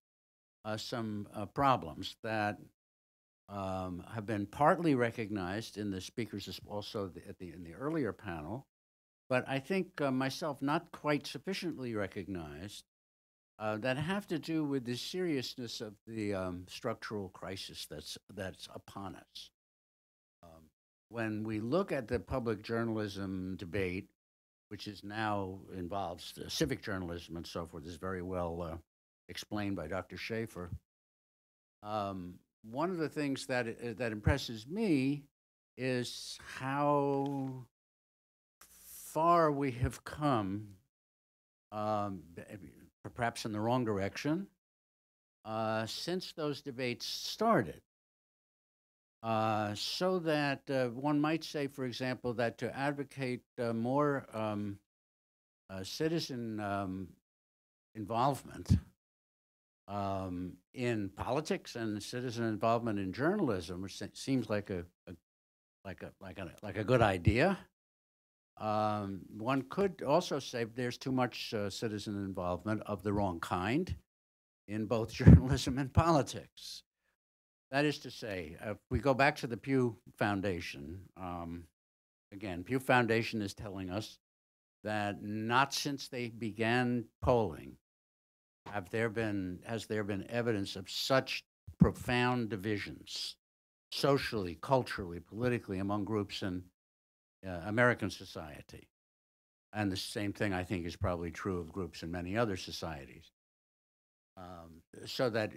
Speaker 6: some problems that have been partly recognized in the speakers, also in the earlier panel, but I think myself not quite sufficiently recognized, that have to do with the seriousness of the structural crisis that's upon us. When we look at the public journalism debate, which is now involves civic journalism and so forth, is very well explained by Dr. Schaefer. One of the things that impresses me is how far we have come, perhaps in the wrong direction, since those debates started. So that one might say, for example, that to advocate more citizen involvement in politics and citizen involvement in journalism, which seems like a good idea. One could also say there's too much citizen involvement of the wrong kind in both journalism and politics. That is to say, if we go back to the Pew Foundation, again, Pew Foundation is telling us that not since they began polling has there been evidence of such profound divisions, socially, culturally, politically, among groups in American society. And the same thing, I think, is probably true of groups in many other societies. So that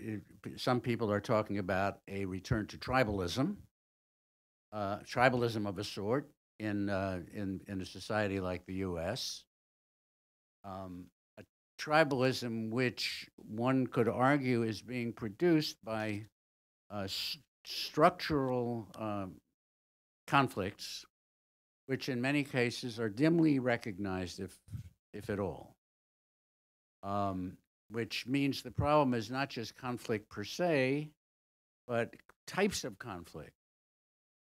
Speaker 6: some people are talking about a return to tribalism, tribalism of a sort in a society like the U.S. A tribalism which one could argue is being produced by structural conflicts, which in many cases are dimly recognized, if at all. Which means the problem is not just conflict per se, but types of conflict.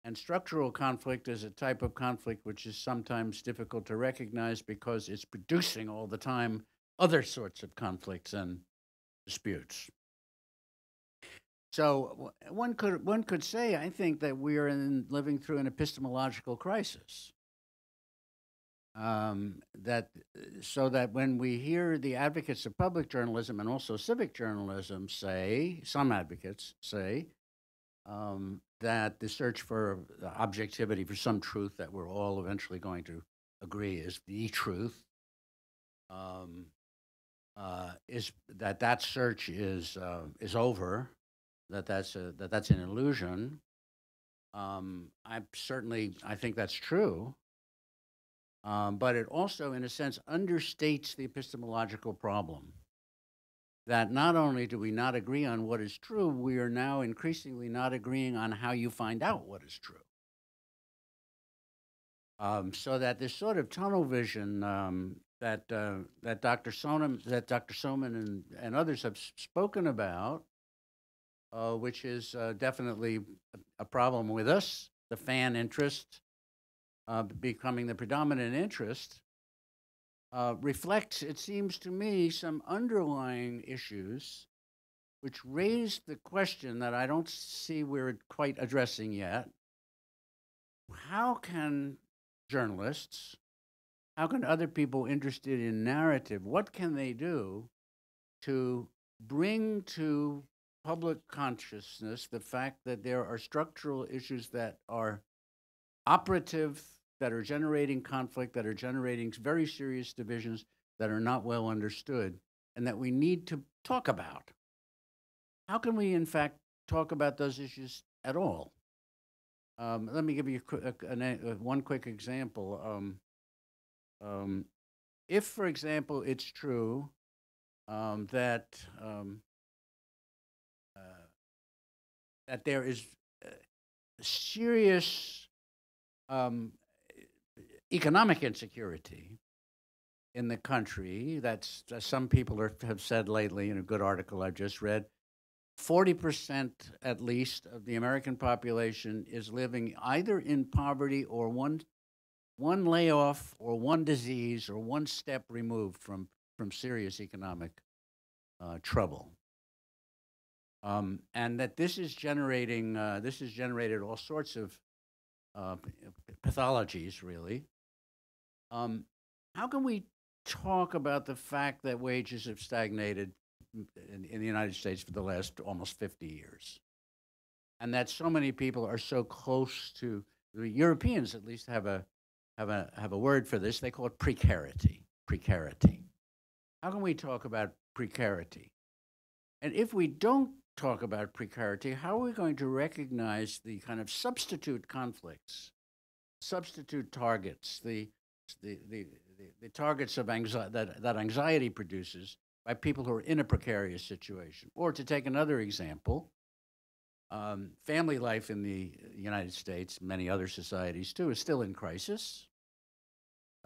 Speaker 6: And structural conflict is a type of conflict which is sometimes difficult to recognize because it's producing all the time other sorts of conflicts and disputes. So one could say, I think, that we are living through an epistemological crisis. So that when we hear the advocates of public journalism and also civic journalism say, some advocates say, that the search for objectivity, for some truth that we're all eventually going to agree is the truth, is that search is over, that's an illusion. I think that's true. But it also, in a sense, understates the epistemological problem. That not only do we not agree on what is true, we are now increasingly not agreeing on how you find out what is true. So that this sort of tunnel vision that Dr. Soman and others have spoken about, which is definitely a problem with us, the fan interest becoming the predominant interest, reflects, it seems to me, some underlying issues which raise the question that I don't see we're quite addressing yet. How can journalists, how can other people interested in narrative, what can they do to bring to public consciousness the fact that there are structural issues that are operative, that are generating conflict, that are generating very serious divisions that are not well understood, and that we need to talk about? How can we, in fact, talk about those issues at all? Let me give you one quick example. If, for example, it's true that there is serious economic insecurity in the country, that's some people have said lately in a good article I've just read, 40% at least of the American population is living either in poverty or one layoff or one disease or one step removed from serious economic trouble. And that this has generated all sorts of pathologies, really. How can we talk about the fact that wages have stagnated in the United States for the last almost 50 years? And that so many people are so close to, the Europeans at least have a word for this, they call it precarity. How can we talk about precarity? And if we don't talk about precarity, how are we going to recognize the kind of substitute conflicts, substitute targets, the targets of that anxiety produces by people who are in a precarious situation? Or to take another example, family life in the United States, many other societies too, is still in crisis.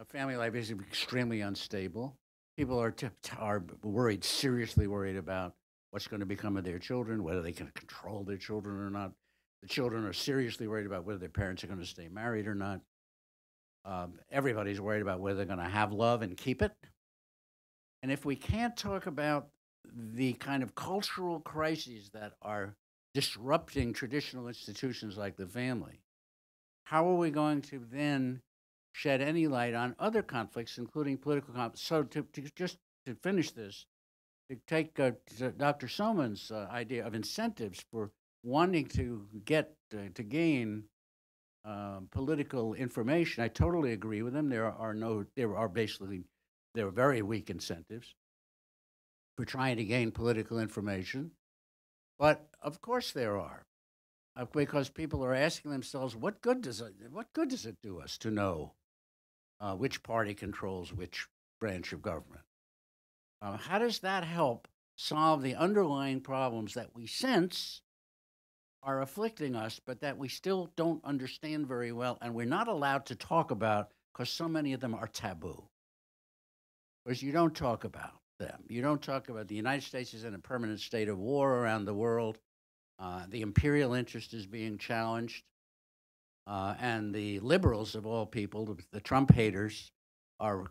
Speaker 6: family life is extremely unstable. People are worried, seriously worried about what's going to become of their children, whether they can control their children or not. The children are seriously worried about whether their parents are going to stay married or not. Everybody's worried about whether they're going to have love and keep it. And if we can't talk about the kind of cultural crises that are disrupting traditional institutions like the family, how are we going to then shed any light on other conflicts, including political conflicts? So just to finish this, to take Dr. Soman's idea of incentives for wanting to gain political information, I totally agree with him. There are very weak incentives for trying to gain political information, but of course there are, because people are asking themselves, what good does it do us to know which party controls which branch of government? How does that help solve the underlying problems that we sense are afflicting us, but that we still don't understand very well, and we're not allowed to talk about because so many of them are taboo? Because you don't talk about them. You don't talk about the United States is in a permanent state of war around the world. The imperial interest is being challenged. And the liberals of all people, the Trump haters, are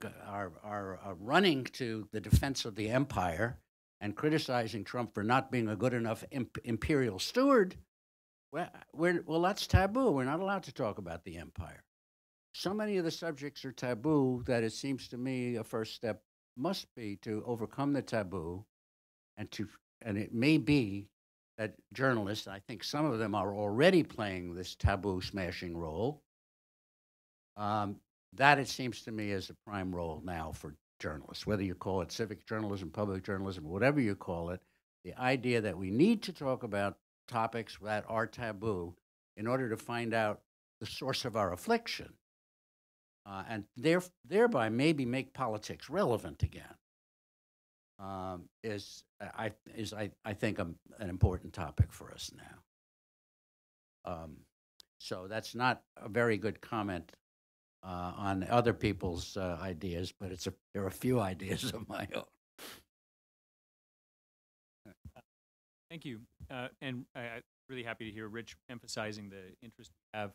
Speaker 6: running to the defense of the empire and criticizing Trump for not being a good enough imperial steward. Well, that's taboo. We're not allowed to talk about the empire. So many of the subjects are taboo that it seems to me a first step must be to overcome the taboo, and it may be that journalists, I think some of them are already playing this taboo smashing role. That it seems to me is a prime role now for journalists, whether you call it civic journalism, public journalism, whatever you call it. The idea that we need to talk about topics that are taboo in order to find out the source of our affliction, and thereby maybe make politics relevant again, is I think an important topic for us now. So that's not a very good comment on other people's ideas, but there are a few ideas of my own.
Speaker 7: Thank you. And I'm really happy to hear Rich emphasizing the interest we have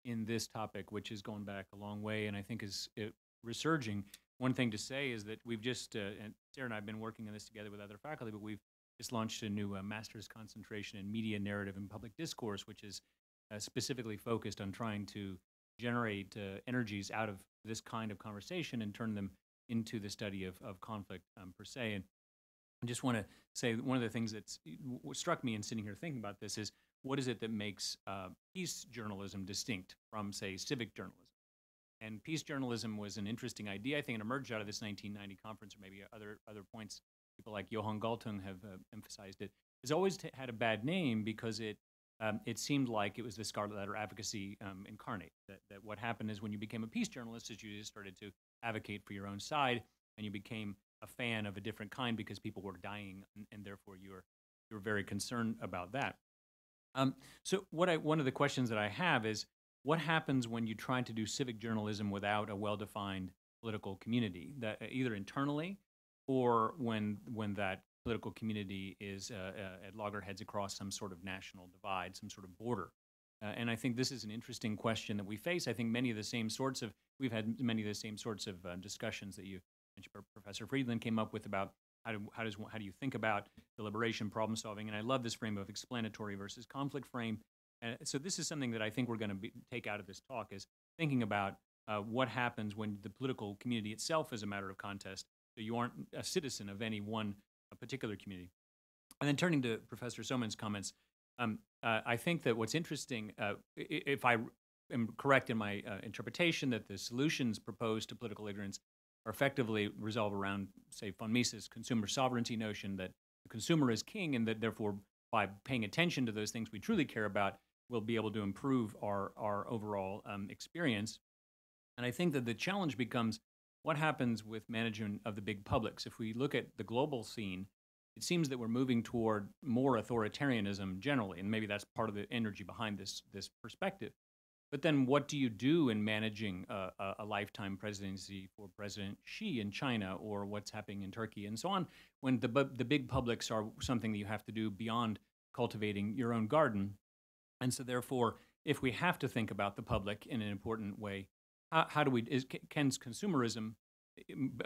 Speaker 7: in this topic, which is going back a long way and I think is resurging. One thing to say is that we've just, and Sarah and I have been working on this together with other faculty, but we've just launched a new master's concentration in media narrative and public discourse, which is specifically focused on trying to generate energies out of this kind of conversation and turn them into the study of conflict per se. And I just want to say one of the things that struck me in sitting here thinking about this is, what is it that makes peace journalism distinct from, say, civic journalism? And peace journalism was an interesting idea. I think it emerged out of this 1990 conference, or maybe other points. People like Johan Galtung have emphasized it. It's always had a bad name because it seemed like it was the scarlet letter advocacy incarnate. That what happened is when you became a peace journalist is you just started to advocate for your own side, and you became a fan of a different kind because people were dying, and therefore you were very concerned about that. So one of the questions that I have is, what happens when you try to do civic journalism without a well-defined political community, that either internally or when that political community is at loggerheads across some sort of national divide, some sort of border? And I think this is an interesting question that we face. I think we've had many of the same sorts of discussions that you mentioned, Professor Friedland came up with about how do you think about deliberation, problem solving, and I love this frame of explanatory versus conflict frame. So this is something that I think we're going to take out of this talk, is thinking about what happens when the political community itself is a matter of contest, so you aren't a citizen of any one particular community. And then turning to Professor Soman's comments, I think that what's interesting, if I am correct in my interpretation, that the solutions proposed to political ignorance are effectively resolve around, say, von Mises' consumer sovereignty notion that the consumer is king, and that therefore by paying attention to those things we truly care about, we'll be able to improve our overall experience. And I think that the challenge becomes, what happens with management of the big publics? If we look at the global scene, it seems that we're moving toward more authoritarianism generally, and maybe that's part of the energy behind this perspective. But then what do you do in managing a lifetime presidency for President Xi in China, or what's happening in Turkey and so on, when the big publics are something that you have to do beyond cultivating your own garden? And so therefore, if we have to think about the public in an important way, how do we, can consumerism,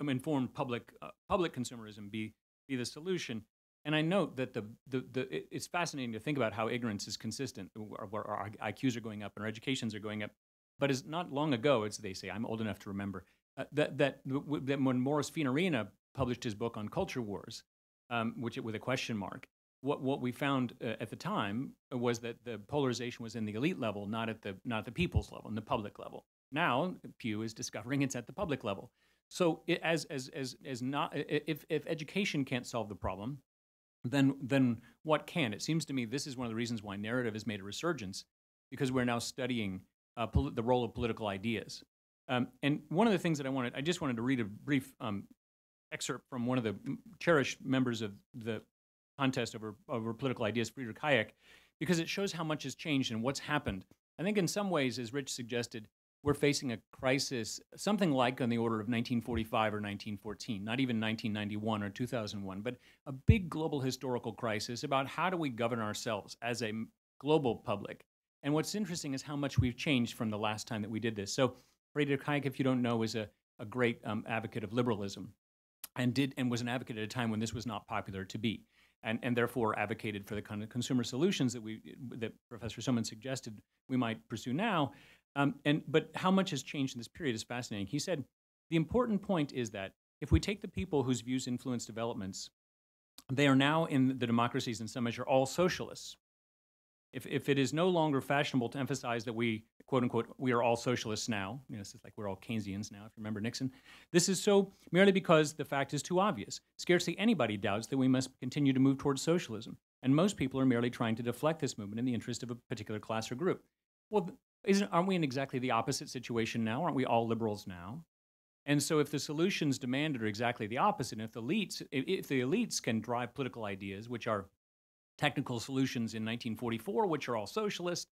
Speaker 7: informed public consumerism be the solution? And I note that it's fascinating to think about how ignorance is consistent. Our IQs are going up and our educations are going up. But it's not long ago, as they say, I'm old enough to remember, that when Morris Finorina published his book on culture wars, with a question mark, what we found at the time was that the polarization was in the elite level, not at the people's level, in the public level. Now Pew is discovering it's at the public level. So if education can't solve the problem, then what can? It seems to me this is one of the reasons why narrative has made a resurgence, because we're now studying the role of political ideas. And one of the things that I just wanted to read a brief excerpt from one of the cherished members of the contest over political ideas, Friedrich Hayek, because it shows how much has changed and what's happened. I think in some ways, as Rich suggested, we're facing a crisis, something like on the order of 1945 or 1914, not even 1991 or 2001, but a big global historical crisis about how do we govern ourselves as a global public. And what's interesting is how much we've changed from the last time that we did this. So Friedrich Hayek, if you don't know, is a great advocate of liberalism, and was an advocate at a time when this was not popular to be, and therefore advocated for the kind of consumer solutions that Professor Soman suggested we might pursue now. But how much has changed in this period is fascinating. He said, the important point is that if we take the people whose views influence developments, they are now in the democracies in some measure all socialists. If it is no longer fashionable to emphasize that we, quote unquote, we are all socialists now, it's like we're all Keynesians now, if you remember Nixon, this is so merely because the fact is too obvious. Scarcely anybody doubts that we must continue to move towards socialism, and most people are merely trying to deflect this movement in the interest of a particular class or group. Well, aren't we in exactly the opposite situation now? Aren't we all liberals now? And so if the solutions demanded are exactly the opposite, and if the elites can drive political ideas, which are technical solutions in 1944, which are all socialist,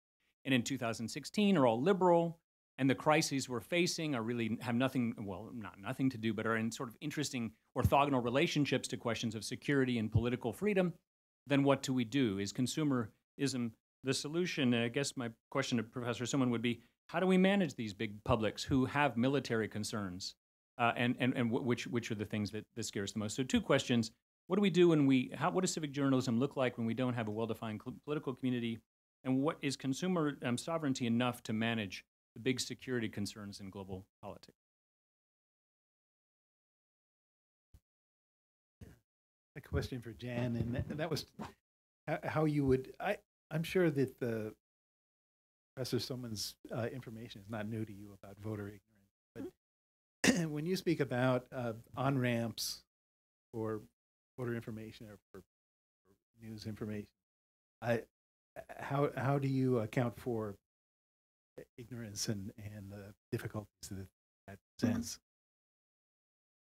Speaker 7: and in 2016 are all liberal, and the crises we're facing are really have nothing, well, not nothing to do, but are in sort of interesting orthogonal relationships to questions of security and political freedom, then what do we do? Is consumerism the solution? And I guess my question to Professor Soman would be, how do we manage these big publics who have military concerns, and which are the things that scare us the most? So two questions. What do we do when what does civic journalism look like when we don't have a well-defined political community? And what is consumer sovereignty enough to manage the big security concerns in global politics?
Speaker 1: A question for Jan, and that was how you would, I'm sure that Professor Soman's information is not new to you about voter ignorance, but when you speak about on-ramps for voter information or for news information, how do you account for ignorance and the difficulties that presents?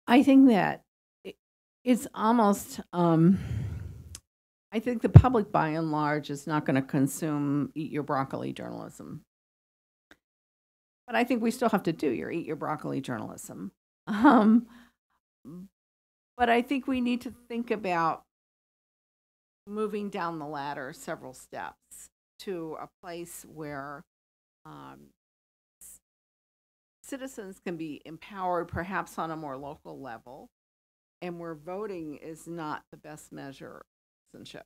Speaker 2: I think that it's almost, I think the public by and large is not going to consume eat your broccoli journalism. But I think we still have to do your eat your broccoli journalism. But I think we need to think about moving down the ladder several steps to a place where citizens can be empowered perhaps on a more local level, and where voting is not the best measure of citizenship.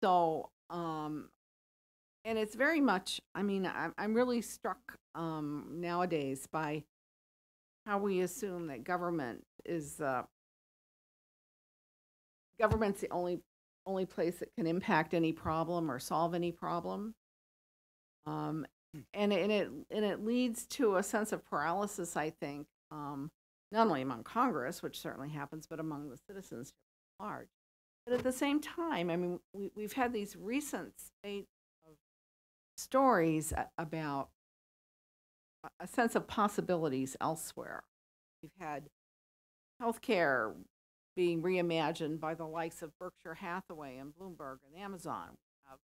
Speaker 2: So, and it's very much, I mean, I'm really struck nowadays by how we assume that government's the only place that can impact any problem or solve any problem. And it leads to a sense of paralysis, I think, not only among Congress, which certainly happens, but among the citizens at large. But at the same time, I mean, we've had these recent spate of stories about a sense of possibilities elsewhere. We've had healthcare being reimagined by the likes of Berkshire Hathaway and Bloomberg and Amazon. We have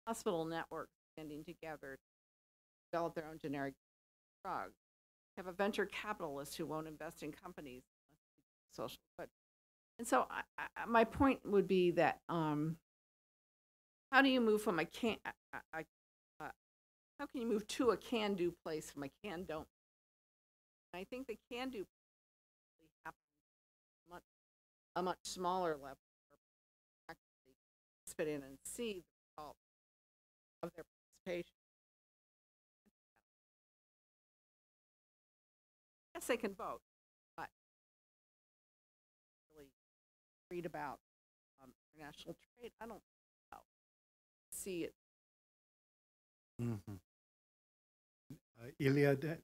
Speaker 2: hospital networks banding together develop their own generic drug. You have a venture capitalist who won't invest in companies unless it's social good. And so my point would be that how do you move from a how can you move to a can-do place from a can-don't? I think the can-do happens a much smaller level where people actually participate in and see the result of their participation. Yes, they can vote, but really read about international trade. I don't know. See it.
Speaker 1: Mm-hmm. Ilya, do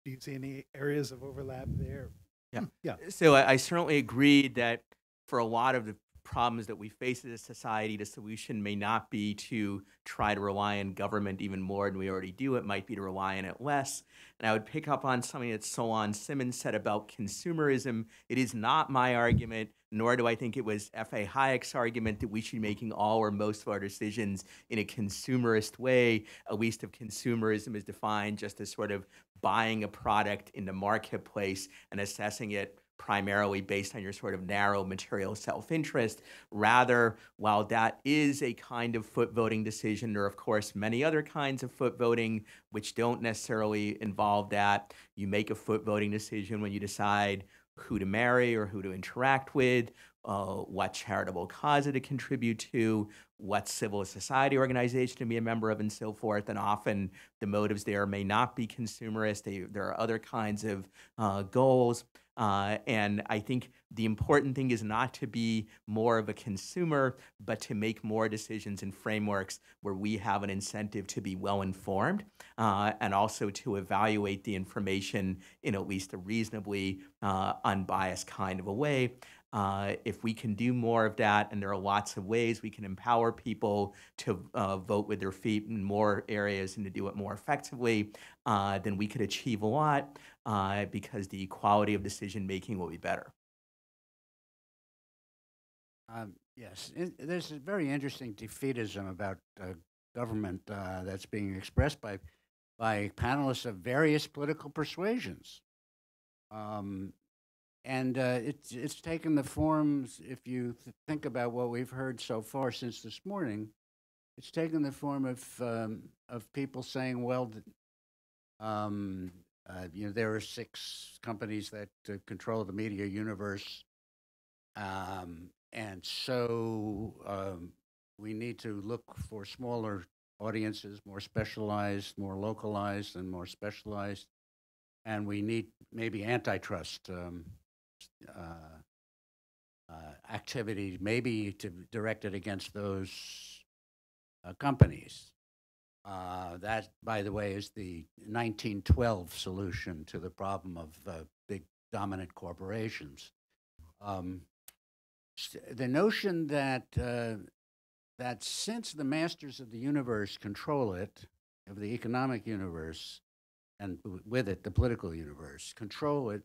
Speaker 1: you see any areas of overlap there?
Speaker 5: Yeah.
Speaker 1: Yeah.
Speaker 5: So I certainly agree that for a lot of the problems that we face as a society, the solution may not be to try to rely on government even more than we already do. It might be to rely on it less. And I would pick up on something that Solon Simmons said about consumerism. It is not my argument, nor do I think it was F.A. Hayek's argument that we should be making all or most of our decisions in a consumerist way, at least if consumerism is defined just as sort of buying a product in the marketplace and assessing it primarily based on your sort of narrow material self-interest. Rather, while that is a kind of foot voting decision, there are, of course, many other kinds of foot voting which don't necessarily involve that. You make a foot voting decision when you decide who to marry or who to interact with, what charitable cause to contribute to, what civil society organization to be a member of, and so forth. And often the motives there may not be consumerist. There are other kinds of goals. And I think the important thing is not to be more of a consumer, but to make more decisions and frameworks where we have an incentive to be well-informed and also to evaluate the information in at least a reasonably unbiased kind of a way. If we can do more of that, and there are lots of ways we can empower people to vote with their feet in more areas and to do it more effectively, then we could achieve a lot because the quality of decision-making will be better.
Speaker 6: Yes, there's a very interesting defeatism about government that's being expressed by panelists of various political persuasions. And it's taken the forms, if you think about what we've heard so far since this morning, it's taken the form of people saying, well, there are 6 companies that control the media universe, and so we need to look for smaller audiences, more specialized, more localized, and more specialized, and we need maybe antitrust activity, maybe to direct it against those companies. That, by the way, is the 1912 solution to the problem of big dominant corporations. The notion that that since the masters of the universe control it, of the economic universe, and with it the political universe, control it,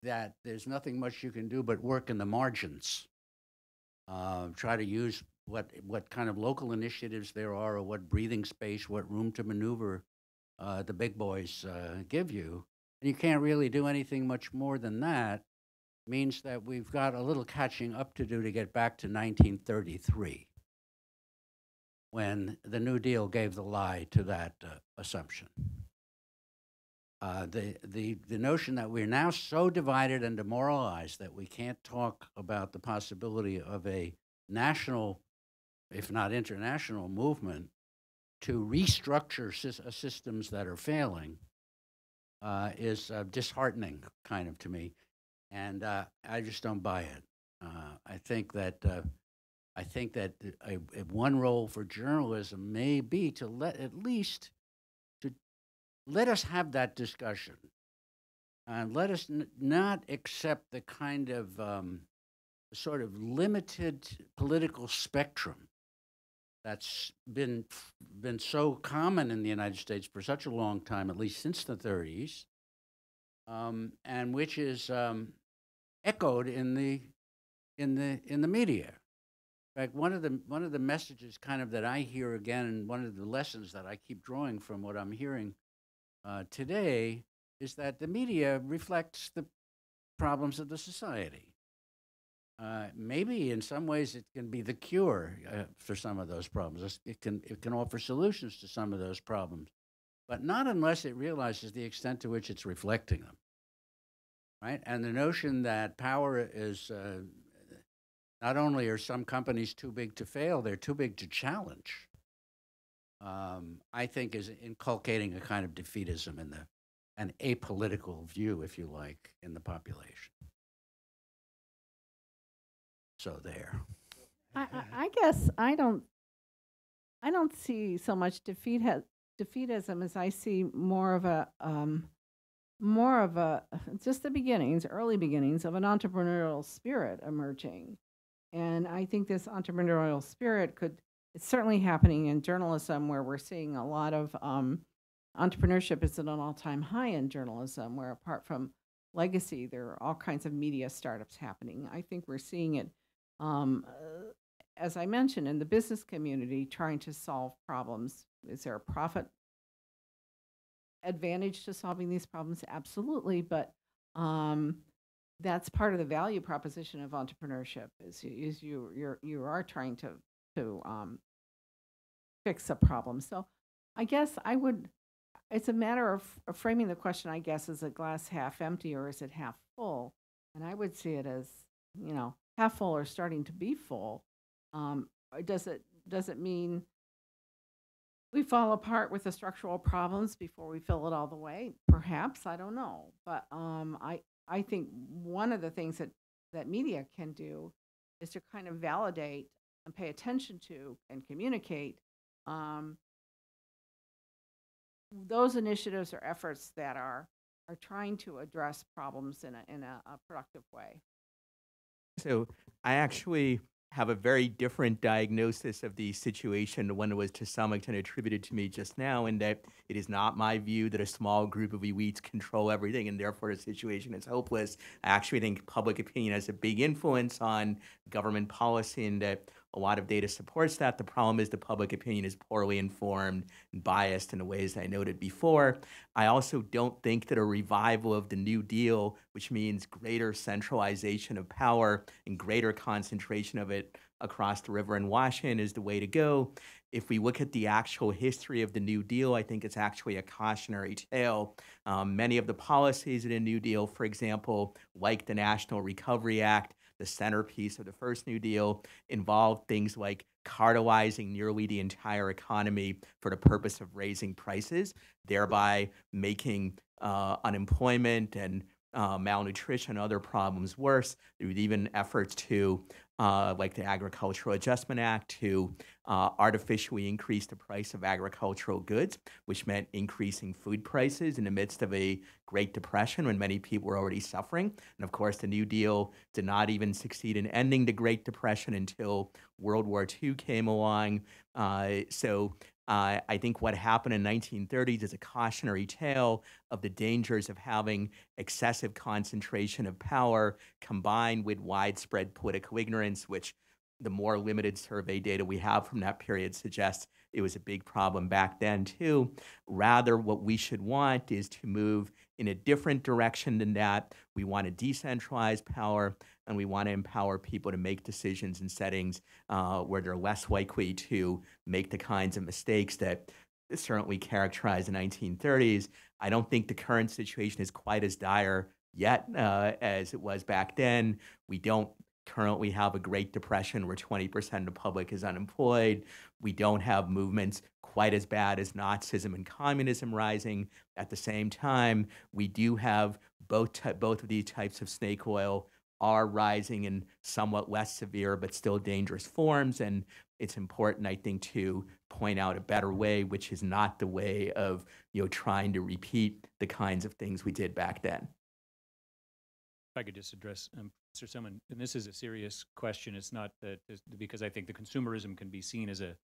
Speaker 6: that there's nothing much you can do but work in the margins. Try to use what kind of local initiatives there are, or what breathing space, what room to maneuver the big boys give you. And you can't really do anything much more than that. Means that we've got a little catching up to do to get back to 1933, when the New Deal gave the lie to that assumption. The notion that we're now so divided and demoralized that we can't talk about the possibility of a national, if not international, movement to restructure systems that are failing is disheartening, kind of, to me, and I just don't buy it. I think that one role for journalism may be to let us have that discussion, and let us not accept the kind of sort of limited political spectrum that's been so common in the United States for such a long time, at least since the 30s, and which is echoed in the media, fact, one of the messages kind of that I hear again, and one of the lessons that I keep drawing from what I'm hearing today is that the media reflects the problems of the society. Maybe in some ways it can be the cure for some of those problems. It can offer solutions to some of those problems, but not unless it realizes the extent to which it's reflecting them. Right? And the notion that power is not only are some companies too big to fail, they're too big to challenge, I think is inculcating a kind of defeatism in an apolitical view, if you like, in the population. So there.
Speaker 2: I guess I don't see so much defeatism as I see more of a just the beginnings, early beginnings of an entrepreneurial spirit emerging. And I think this entrepreneurial spirit it's certainly happening in journalism, where we're seeing a lot of entrepreneurship is at an all-time high in journalism, where apart from legacy, there are all kinds of media startups happening. I think we're seeing it, as I mentioned, in the business community, trying to solve problems. Is there a profit advantage to solving these problems? Absolutely, but that's part of the value proposition of entrepreneurship. Is you are trying to fix a problem. So, I guess it's a matter of framing the question. I guess, is a glass half empty or is it half full? And I would see it as, half full or starting to be full. Does it mean we fall apart with the structural problems before we fill it all the way? Perhaps, I don't know. But I think one of the things that media can do is to kind of validate and pay attention to and communicate those initiatives or efforts that are trying to address problems in a productive way.
Speaker 5: So I actually have a very different diagnosis of the situation than one that was to some extent attributed to me just now, in that it is not my view that a small group of elites control everything and therefore the situation is hopeless. I actually think public opinion has a big influence on government policy, and that a lot of data supports that. The problem is the public opinion is poorly informed and biased in the ways that I noted before. I also don't think that a revival of the New Deal, which means greater centralization of power and greater concentration of it across the river in Washington, is the way to go. If we look at the actual history of the New Deal, I think it's actually a cautionary tale. Many of the policies of the New Deal, for example, like the National Recovery Act, the centerpiece of the first New Deal, involved things like cartelizing nearly the entire economy for the purpose of raising prices, thereby making unemployment and malnutrition and other problems worse. There were even efforts to, like the Agricultural Adjustment Act, to artificially increase the price of agricultural goods, which meant increasing food prices in the midst of a Great Depression when many people were already suffering. And of course, the New Deal did not even succeed in ending the Great Depression until World War II came along. I think what happened in the 1930s is a cautionary tale of the dangers of having excessive concentration of power combined with widespread political ignorance, which the more limited survey data we have from that period suggests it was a big problem back then too. Rather, what we should want is to move in a different direction than that. We want to decentralize power, and we want to empower people to make decisions in settings where they're less likely to make the kinds of mistakes that certainly characterized the 1930s. I don't think the current situation is quite as dire yet as it was back then. We don't currently have a Great Depression where 20% of the public is unemployed. We don't have movements quite as bad as Nazism and communism rising. At the same time, we do have both of these types of snake oil are rising in somewhat less severe but still dangerous forms. And it's important, I think, to point out a better way, which is not the way of trying to repeat the kinds of things we did back then.
Speaker 7: If I could just address Mr. Summon, and this is a serious question. It's not that, because I think the consumerism can be seen as a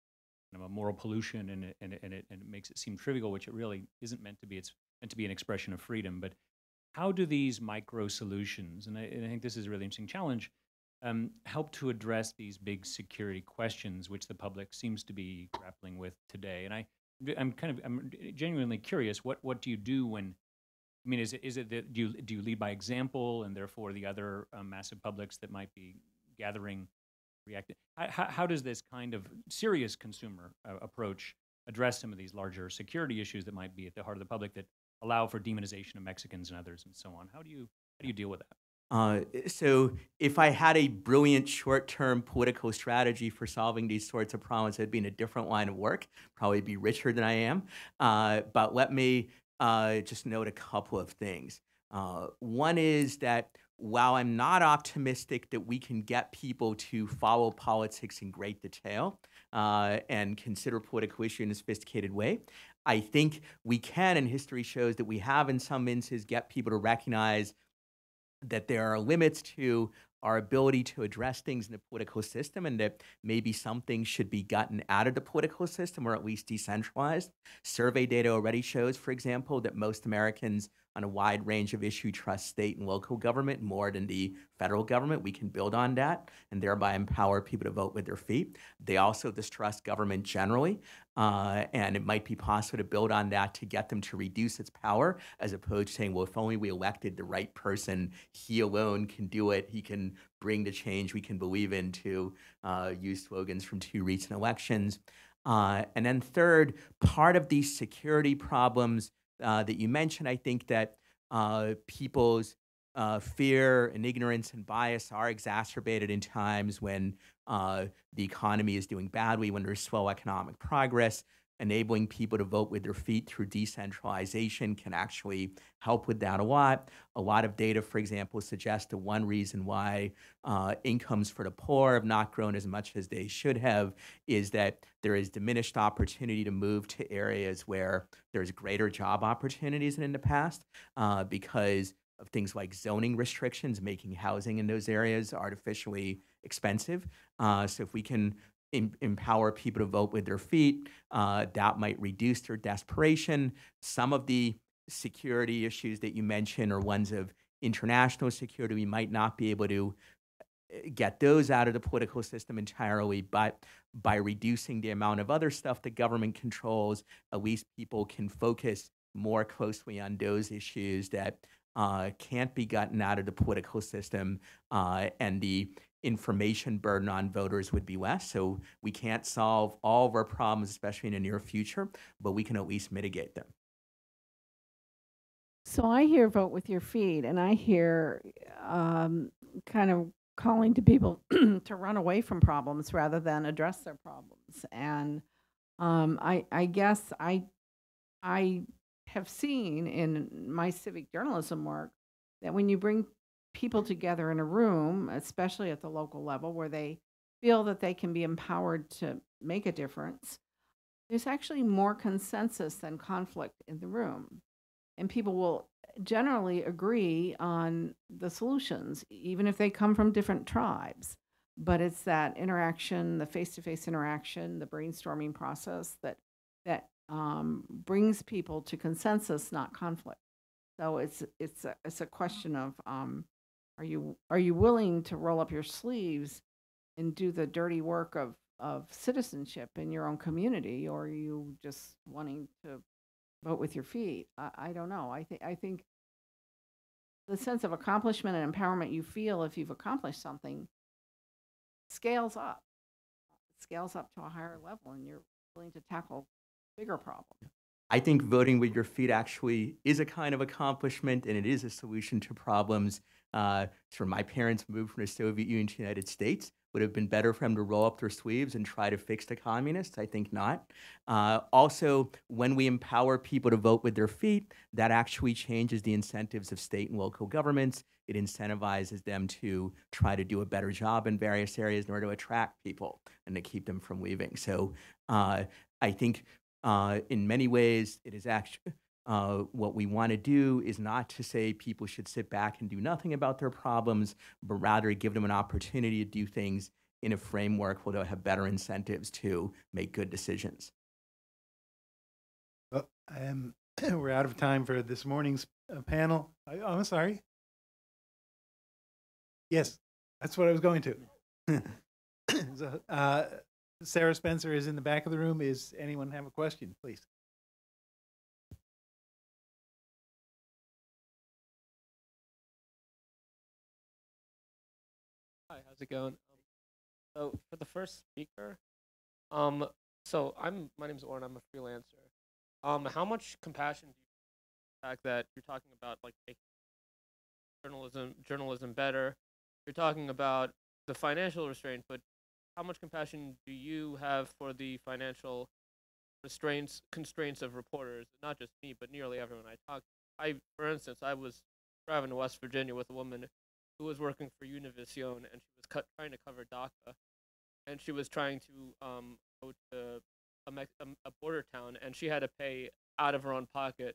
Speaker 7: kind of a moral pollution, and it makes it seem trivial, which it really isn't meant to be. It's meant to be an expression of freedom. But how do these micro solutions, and I think this is a really interesting challenge, help to address these big security questions which the public seems to be grappling with today? And I'm genuinely curious. What do you do when? I mean, is it that do you lead by example, and therefore the other massive publics that might be gathering react? How does this kind of serious consumer approach address some of these larger security issues that might be at the heart of the public that allow for demonization of Mexicans and others and so on? How do you deal with that?
Speaker 5: So if I had a brilliant short-term political strategy for solving these sorts of problems, I'd be in a different line of work, probably be richer than I am. But let me just note a couple of things. One is that while I'm not optimistic that we can get people to follow politics in great detail and consider political issue in a sophisticated way, I think we can, and history shows that we have in some instances, get people to recognize that there are limits to our ability to address things in the political system, and that maybe some things should be gotten out of the political system or at least decentralized. Survey data already shows, for example, that most Americans on a wide range of issues trust state and local government more than the federal government. We can build on that and thereby empower people to vote with their feet. They also distrust government generally, and it might be possible to build on that to get them to reduce its power, as opposed to saying, well, if only we elected the right person, he alone can do it, he can bring the change we can believe in, to use slogans from 2 recent elections. And then third, part of these security problems that you mentioned, I think that people's fear and ignorance and bias are exacerbated in times when the economy is doing badly, when there's slow economic progress. Enabling people to vote with their feet through decentralization can actually help with that a lot. A lot of data, for example, suggests that one reason why incomes for the poor have not grown as much as they should have is that there is diminished opportunity to move to areas where there's greater job opportunities than in the past because of things like zoning restrictions, making housing in those areas artificially expensive. So if we can empower people to vote with their feet, that might reduce their desperation. Some of the security issues that you mentioned are ones of international security. We might not be able to get those out of the political system entirely, but by reducing the amount of other stuff that government controls, at least people can focus more closely on those issues that can't be gotten out of the political system, and the information burden on voters would be less. So we can't solve all of our problems, especially in the near future, but we can at least mitigate them.
Speaker 2: So I hear vote with your feet, and I hear kind of calling to people to run away from problems rather than address their problems. And I guess I have seen in my civic journalism work that when you bring people together in a room, especially at the local level, where they feel that they can be empowered to make a difference, there's actually more consensus than conflict in the room. And people will generally agree on the solutions, even if they come from different tribes. But it's that interaction, the face-to-face interaction, the brainstorming process that brings people to consensus, not conflict. So it's a question of are you willing to roll up your sleeves and do the dirty work of citizenship in your own community, or are you just wanting to vote with your feet? I don't know. I think the sense of accomplishment and empowerment you feel if you've accomplished something scales up. It scales up to a higher level, and you're willing to tackle bigger problems.
Speaker 5: I think voting with your feet actually is a kind of accomplishment, and it is a solution to problems. For my parents moved from the Soviet Union to the United States. Would have been better for them to roll up their sleeves and try to fix the communists? I think not. Also, when we empower people to vote with their feet, that actually changes the incentives of state and local governments. It incentivizes them to try to do a better job in various areas in order to attract people and to keep them from leaving. So I think in many ways, it is actually what we want to do is not to say people should sit back and do nothing about their problems, but rather give them an opportunity to do things in a framework where they'll have better incentives to make good decisions.
Speaker 1: Well, we're out of time for this morning's panel. I'm sorry. Yes. That's what I was going to. So, Sarah Spencer is in the back of the room. Is anyone have a question, please?
Speaker 8: Hi, how's it going? So for the first speaker, so my name's Oren. I'm a freelancer. How much compassion do you have fact that you're talking about like making journalism better? You're talking about the financial restraint, but how much compassion do you have for the financial constraints of reporters? Not just me, but nearly everyone I talk to. For instance, I was driving to West Virginia with a woman who was working for Univision, and she was trying to cover DACA, and she was trying to go to a border town, and she had to pay out of her own pocket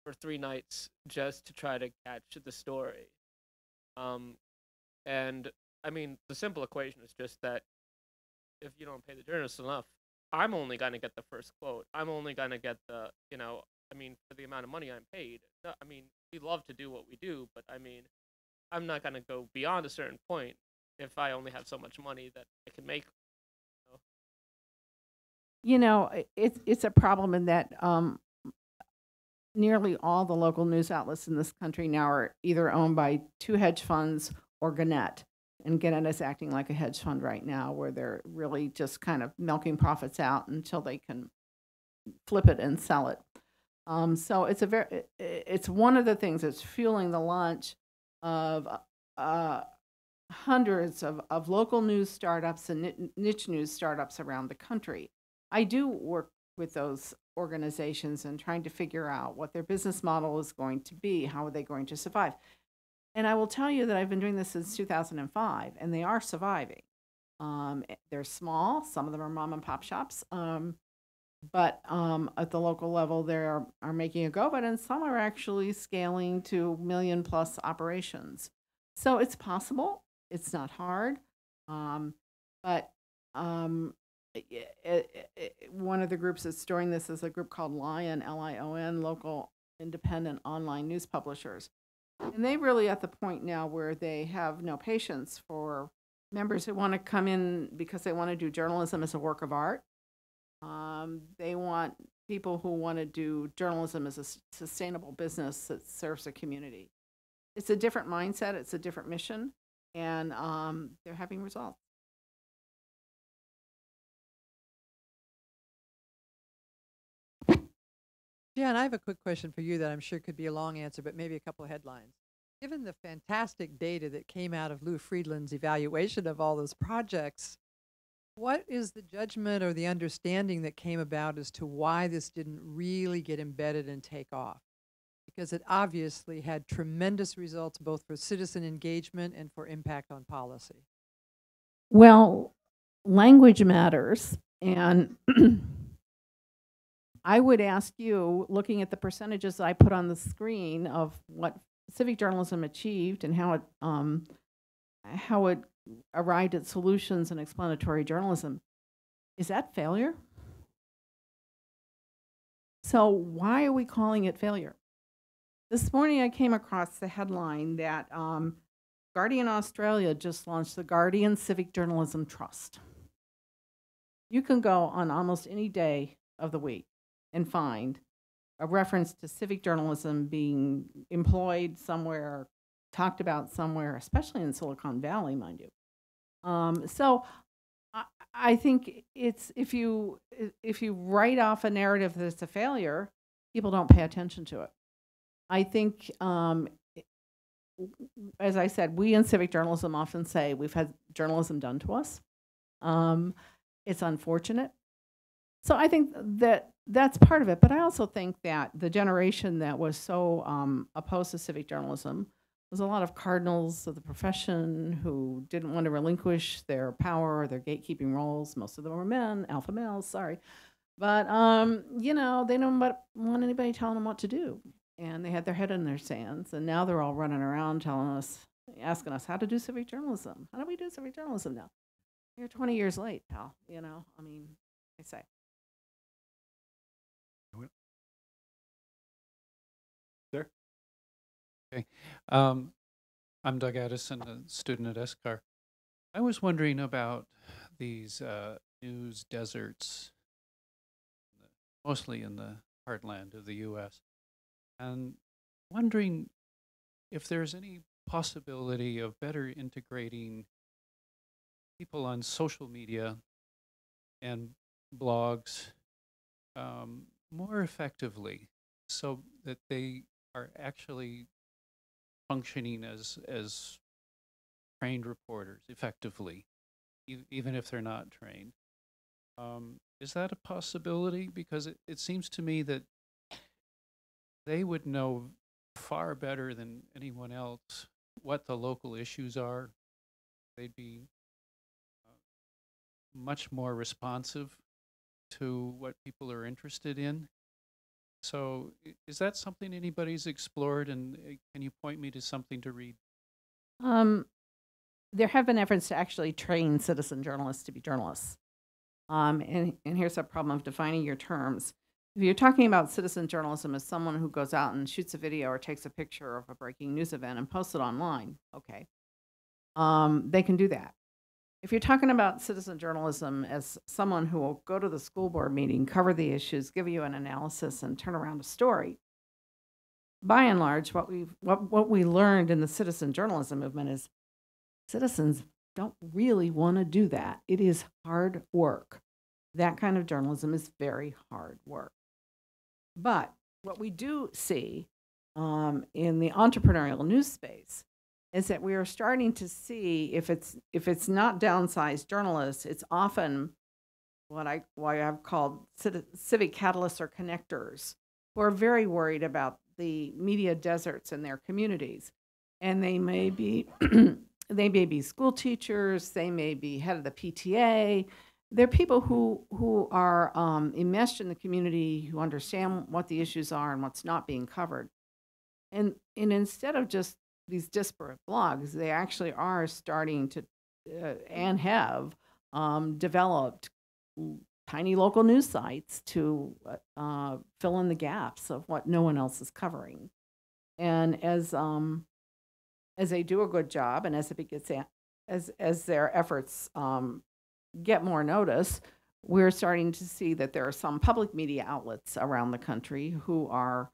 Speaker 8: for 3 nights just to try to catch the story. And I mean, the simple equation is just that if you don't pay the journalists enough, I'm only going to get the first quote. I'm only going to get the, I mean, for the amount of money I'm paid. I mean, we love to do what we do, but I mean, I'm not going to go beyond a certain point if I only have so much money that I can make.
Speaker 2: It's a problem in that nearly all the local news outlets in this country now are either owned by two hedge funds or Gannett. And Gannett is acting like a hedge fund right now, where they're really just kind of milking profits out until they can flip it and sell it. So it's one of the things that's fueling the launch of hundreds of local news startups and niche news startups around the country. I do work with those organizations and trying to figure out what their business model is going to be, how are they going to survive. And I will tell you that I've been doing this since 2005, and they are surviving. They're small. Some of them are mom and pop shops. But at the local level, they are making a go of it, and some are actually scaling to million-plus operations. So it's possible. It's not hard. But one of the groups that's doing this is a group called Lion, Lion, Local Independent Online News Publishers. And they're really at the point now where they have no patience for members who want to come in because they want to do journalism as a work of art. They want people who want to do journalism as a sustainable business that serves a community. It's a different mindset. It's a different mission. And they're having results.
Speaker 9: Jan, I have a quick question for you that I'm sure could be a long answer, but maybe a couple of headlines. Given the fantastic data that came out of Lou Friedland's evaluation of all those projects, what is the judgment or the understanding that came about as to why this didn't really get embedded and take off? Because it obviously had tremendous results both for citizen engagement and for impact on policy.
Speaker 2: Well, language matters. And I would ask you, looking at the percentages I put on the screen of what civic journalism achieved and how it arrived at solutions and explanatory journalism, is that failure? So why are we calling it failure? This morning I came across the headline that Guardian Australia just launched the Guardian Civic Journalism Trust. You can go on almost any day of the week and find a reference to civic journalism being employed somewhere, talked about somewhere, especially in Silicon Valley, mind you. So I think it's if you write off a narrative that it's a failure, people don't pay attention to it. I think, as I said, we in civic journalism often say we've had journalism done to us. It's unfortunate. So I think that's part of it. But I also think that the generation that was so opposed to civic journalism was a lot of cardinals of the profession who didn't want to relinquish their power or their gatekeeping roles. Most of them were men, alpha males, sorry. But, they don't want anybody telling them what to do. And they had their head in their sands. And now they're all running around asking us how to do civic journalism. How do we do civic journalism now? You're 20 years late, pal. I say.
Speaker 1: Sir?
Speaker 10: Okay. I'm Doug Addison, a student at SCAR. I was wondering about these news deserts, mostly in the heartland of the U.S., and wondering if there's any possibility of better integrating people on social media and blogs more effectively so that they are actually functioning as trained reporters effectively, even if they're not trained. Is that a possibility? Because it seems to me that they would know far better than anyone else what the local issues are. They'd be much more responsive to what people are interested in. So is that something anybody's explored, and can you point me to something to read?
Speaker 2: There have been efforts to actually train citizen journalists to be journalists. And here's a problem of defining your terms. If you're talking about citizen journalism as someone who goes out and shoots a video or takes a picture of a breaking news event and posts it online, okay, they can do that. If you're talking about citizen journalism as someone who will go to the school board meeting, cover the issues, give you an analysis, and turn around a story, by and large, what we learned in the citizen journalism movement is citizens don't really want to do that. It is hard work. That kind of journalism is very hard work. But what we do see in the entrepreneurial news space is that we are starting to see if it's not downsized journalists, it's often what I've called civic catalysts or connectors who are very worried about the media deserts in their communities. And they may be they may be school teachers, they may be head of the PTA. They're people who are enmeshed in the community, who understand what the issues are and what's not being covered. And instead of just these disparate blogs, they actually are starting to and have developed tiny local news sites to fill in the gaps of what no one else is covering. And as they do a good job, and as it gets as their efforts get more notice, we're starting to see that there are some public media outlets around the country who are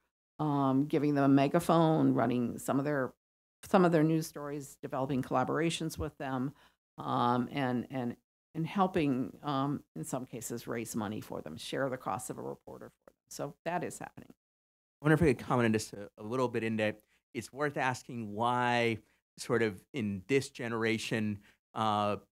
Speaker 2: giving them a megaphone, running some of their news stories, developing collaborations with them, and helping, in some cases, raise money for them, share the cost of a reporter for them. So that is happening.
Speaker 5: I wonder if I could comment on just a little bit in that it's worth asking why, sort of in this generation,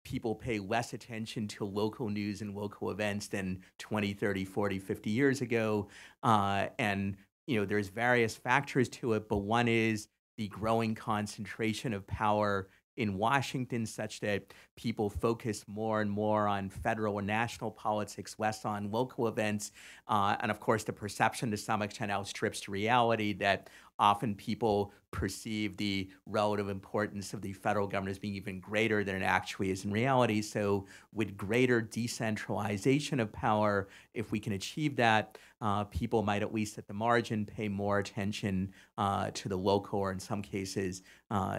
Speaker 5: people pay less attention to local news and local events than 20, 30, 40, 50 years ago. And, there's various factors to it, but one is the growing concentration of power in Washington, such that people focus more and more on federal and national politics, less on local events. And of course, the perception to some extent outstrips the reality that often people perceive the relative importance of the federal government as being even greater than it actually is in reality. So with greater decentralization of power, if we can achieve that, people might, at least at the margin, pay more attention to the local, or in some cases,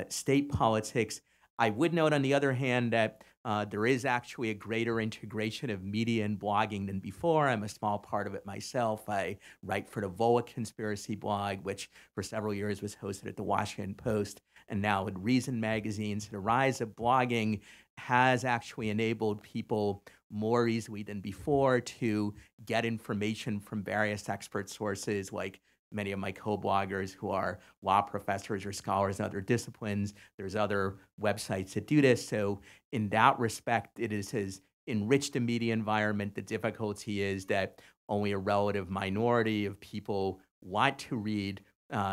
Speaker 5: state politics. I would note, on the other hand, that there is actually a greater integration of media and blogging than before. I'm a small part of it myself. I write for the Vola Conspiracy blog, which for several years was hosted at the Washington Post, and now with Reason magazines. The rise of blogging has actually enabled people more easily than before to get information from various expert sources, like many of my co-bloggers who are law professors or scholars in other disciplines. There's other websites that do this. So in that respect, it has enriched the media environment. The difficulty is that only a relative minority of people want to read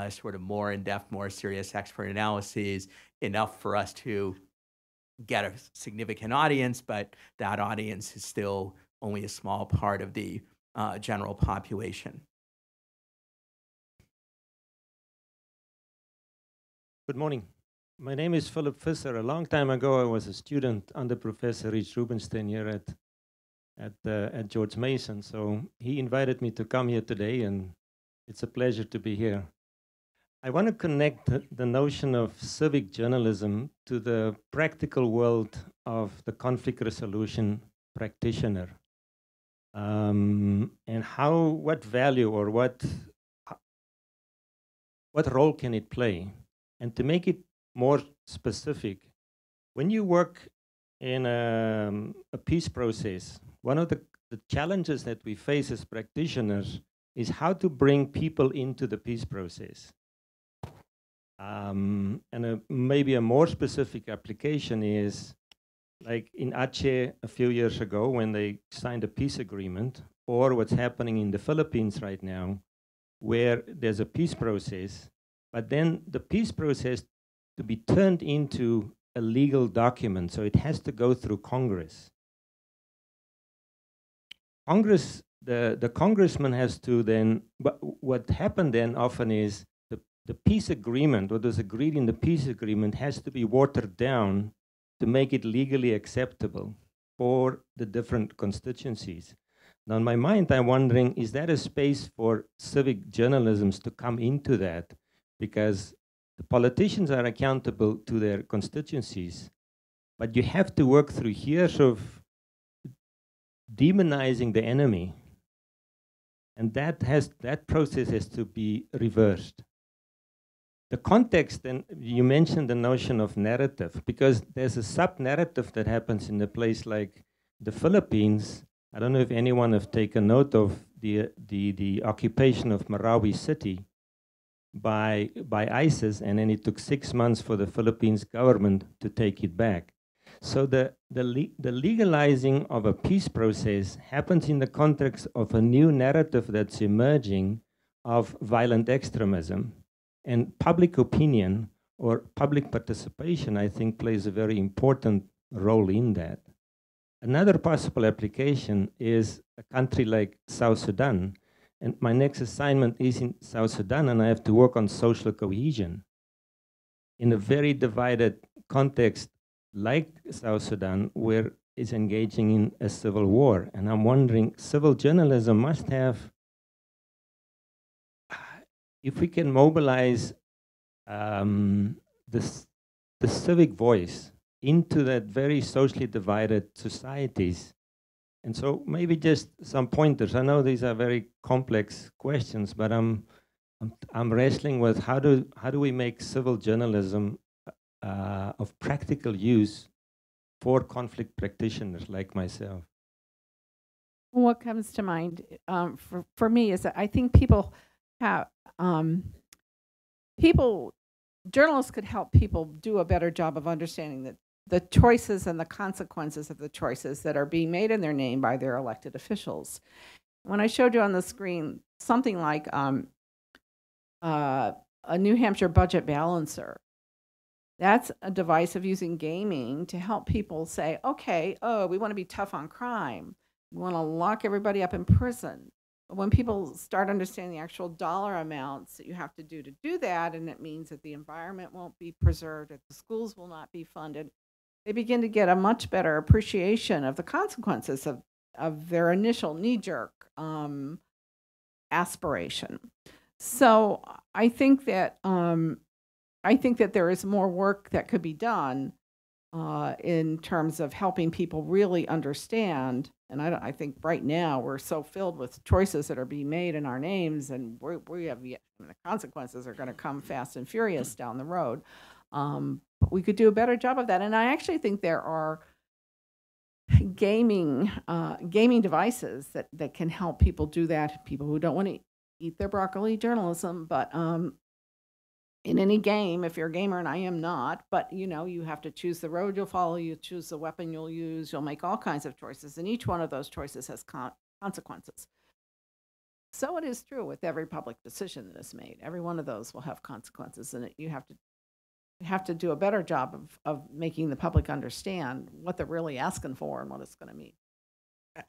Speaker 5: sort of more in-depth, more serious expert analyses, enough for us to get a significant audience, but that audience is still only a small part of the general population.
Speaker 11: Good morning. My name is Philip Visser. A long time ago, I was a student under Professor Rich Rubenstein here at George Mason. So he invited me to come here today, and it's a pleasure to be here. I want to connect the notion of civic journalism to the practical world of the conflict resolution practitioner. And what value or what role can it play? And to make it more specific, when you work in a peace process, one of the challenges that we face as practitioners is how to bring people into the peace process. And maybe a more specific application is like in Aceh a few years ago when they signed a peace agreement, or what's happening in the Philippines right now, where there's a peace process, but then the peace process to be turned into a legal document, so it has to go through Congress. The congressman has to then, but what happened then often is the peace agreement, what was agreed in the peace agreement, has to be watered down to make it legally acceptable for the different constituencies. Now, in my mind, I'm wondering, is that a space for civic journalisms to come into that? Because the politicians are accountable to their constituencies, but you have to work through years of demonizing the enemy. And that process has to be reversed. The context, and you mentioned the notion of narrative, because there's a sub-narrative that happens in a place like the Philippines. I don't know if anyone have taken note of the occupation of Marawi City by ISIS, and then it took 6 months for the Philippines government to take it back. So the legalizing of a peace process happens in the context of a new narrative that's emerging of violent extremism. And public opinion or public participation, I think, plays a very important role in that. Another possible application is a country like South Sudan. And my next assignment is in South Sudan, and I have to work on social cohesion. In a very divided context like South Sudan, where it's engaging in a civil war. And I'm wondering, civil journalism must have, if we can mobilize the civic voice into that very socially divided societies. And so maybe just some pointers. I know these are very complex questions, but I'm wrestling with how do we make civil journalism of practical use for conflict practitioners like myself.
Speaker 2: What comes to mind for me is that I think people have journalists could help people do a better job of understanding that the choices and the consequences of the choices that are being made in their name by their elected officials. When I showed you on the screen something like a New Hampshire budget balancer, that's a device of using gaming to help people say, okay, we want to be tough on crime. We want to lock everybody up in prison. But when people start understanding the actual dollar amounts that you have to do that, and it means that the environment won't be preserved, that the schools will not be funded, they begin to get a much better appreciation of the consequences of their initial knee-jerk aspiration. So I think that there is more work that could be done in terms of helping people really understand. And I think right now we're so filled with choices that are being made in our names, and we have the consequences are going to come fast and furious down the road. But we could do a better job of that. And I actually think there are gaming devices that can help people do that. People who don't want to eat their broccoli journalism, but in any game, if you're a gamer, and I am not, but you have to choose the road you'll follow, you choose the weapon you'll use, you'll make all kinds of choices, and each one of those choices has consequences. So it is true with every public decision that is made. Every one of those will have consequences, and you have to do a better job of making the public understand what they're really asking for and what it's going to mean.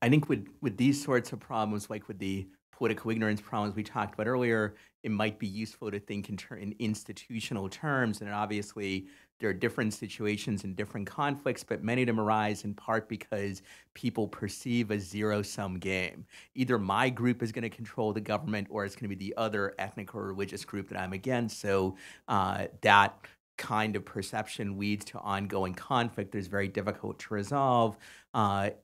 Speaker 5: I think with these sorts of problems, like with the political ignorance problems we talked about earlier, it might be useful to think in institutional terms. And obviously, there are different situations and different conflicts, but many of them arise in part because people perceive a zero-sum game. Either my group is going to control the government, or it's going to be the other ethnic or religious group that I'm against. So that kind of perception leads to ongoing conflict that is very difficult to resolve.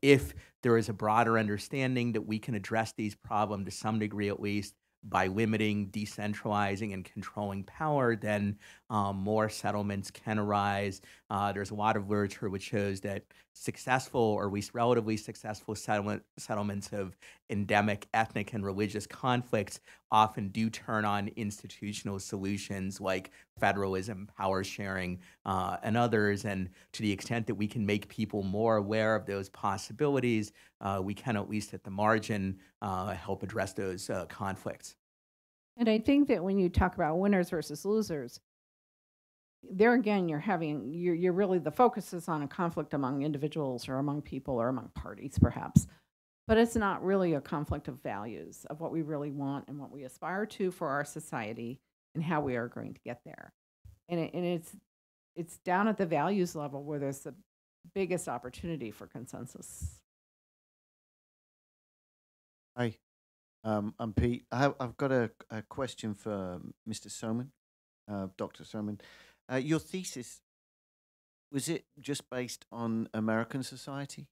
Speaker 5: If there is a broader understanding that we can address these problems to some degree at least by limiting, decentralizing, and controlling power, then more settlements can arise. There's a lot of literature which shows that successful, or at least relatively successful settlements of endemic ethnic and religious conflicts often do turn on institutional solutions like federalism, power sharing, and others. And to the extent that we can make people more aware of those possibilities, we can, at least at the margin, help address those conflicts.
Speaker 2: And I think that when you talk about winners versus losers, there again, you're really, the focus is on a conflict among individuals or among people or among parties perhaps, but it's not really a conflict of values, of what we really want and what we aspire to for our society and how we are going to get there. And it's down at the values level where there's the biggest opportunity for consensus.
Speaker 12: Hi, I'm Pete. I've got a question for Mr. Soman, Dr. Soman. Your thesis, was it just based on American society?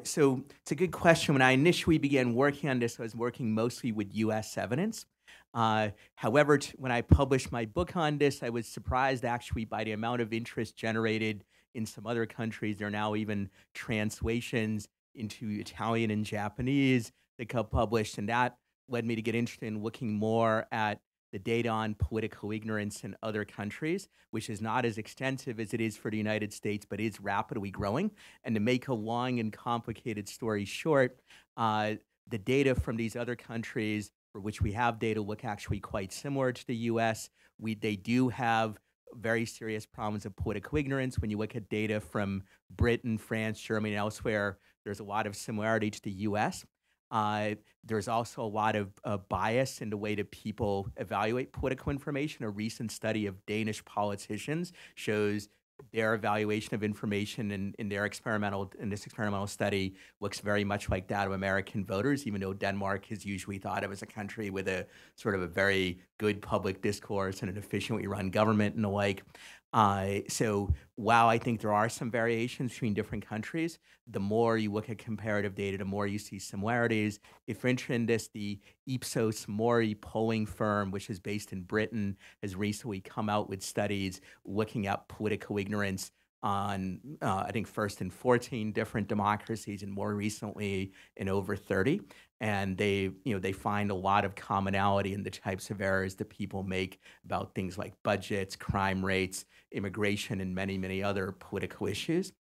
Speaker 5: So it's a good question. When I initially began working on this, I was working mostly with U.S. evidence. However, when I published my book on this, I was surprised actually by the amount of interest generated in some other countries. There are now even translations into Italian and Japanese that got published, and that led me to get interested in looking more at the data on political ignorance in other countries, which is not as extensive as it is for the United States, but is rapidly growing. And to make a long and complicated story short, the data from these other countries for which we have data look actually quite similar to the US. They do have very serious problems of political ignorance. When you look at data from Britain, France, Germany, and elsewhere, there's a lot of similarity to the US. There's also a lot of bias in the way that people evaluate political information. A recent study of Danish politicians shows their evaluation of information in this experimental study looks very much like that of American voters, even though Denmark is usually thought of as a country with a sort of a very good public discourse and an efficiently run government and the like. So while I think there are some variations between different countries, the more you look at comparative data, the more you see similarities. If you're interested in this, the Ipsos Mori polling firm, which is based in Britain, has recently come out with studies looking at political ignorance on, I think, first in 14 different democracies and more recently in over 30. And they find a lot of commonality in the types of errors that people make about things like budgets, crime rates, immigration, and many, many other political issues.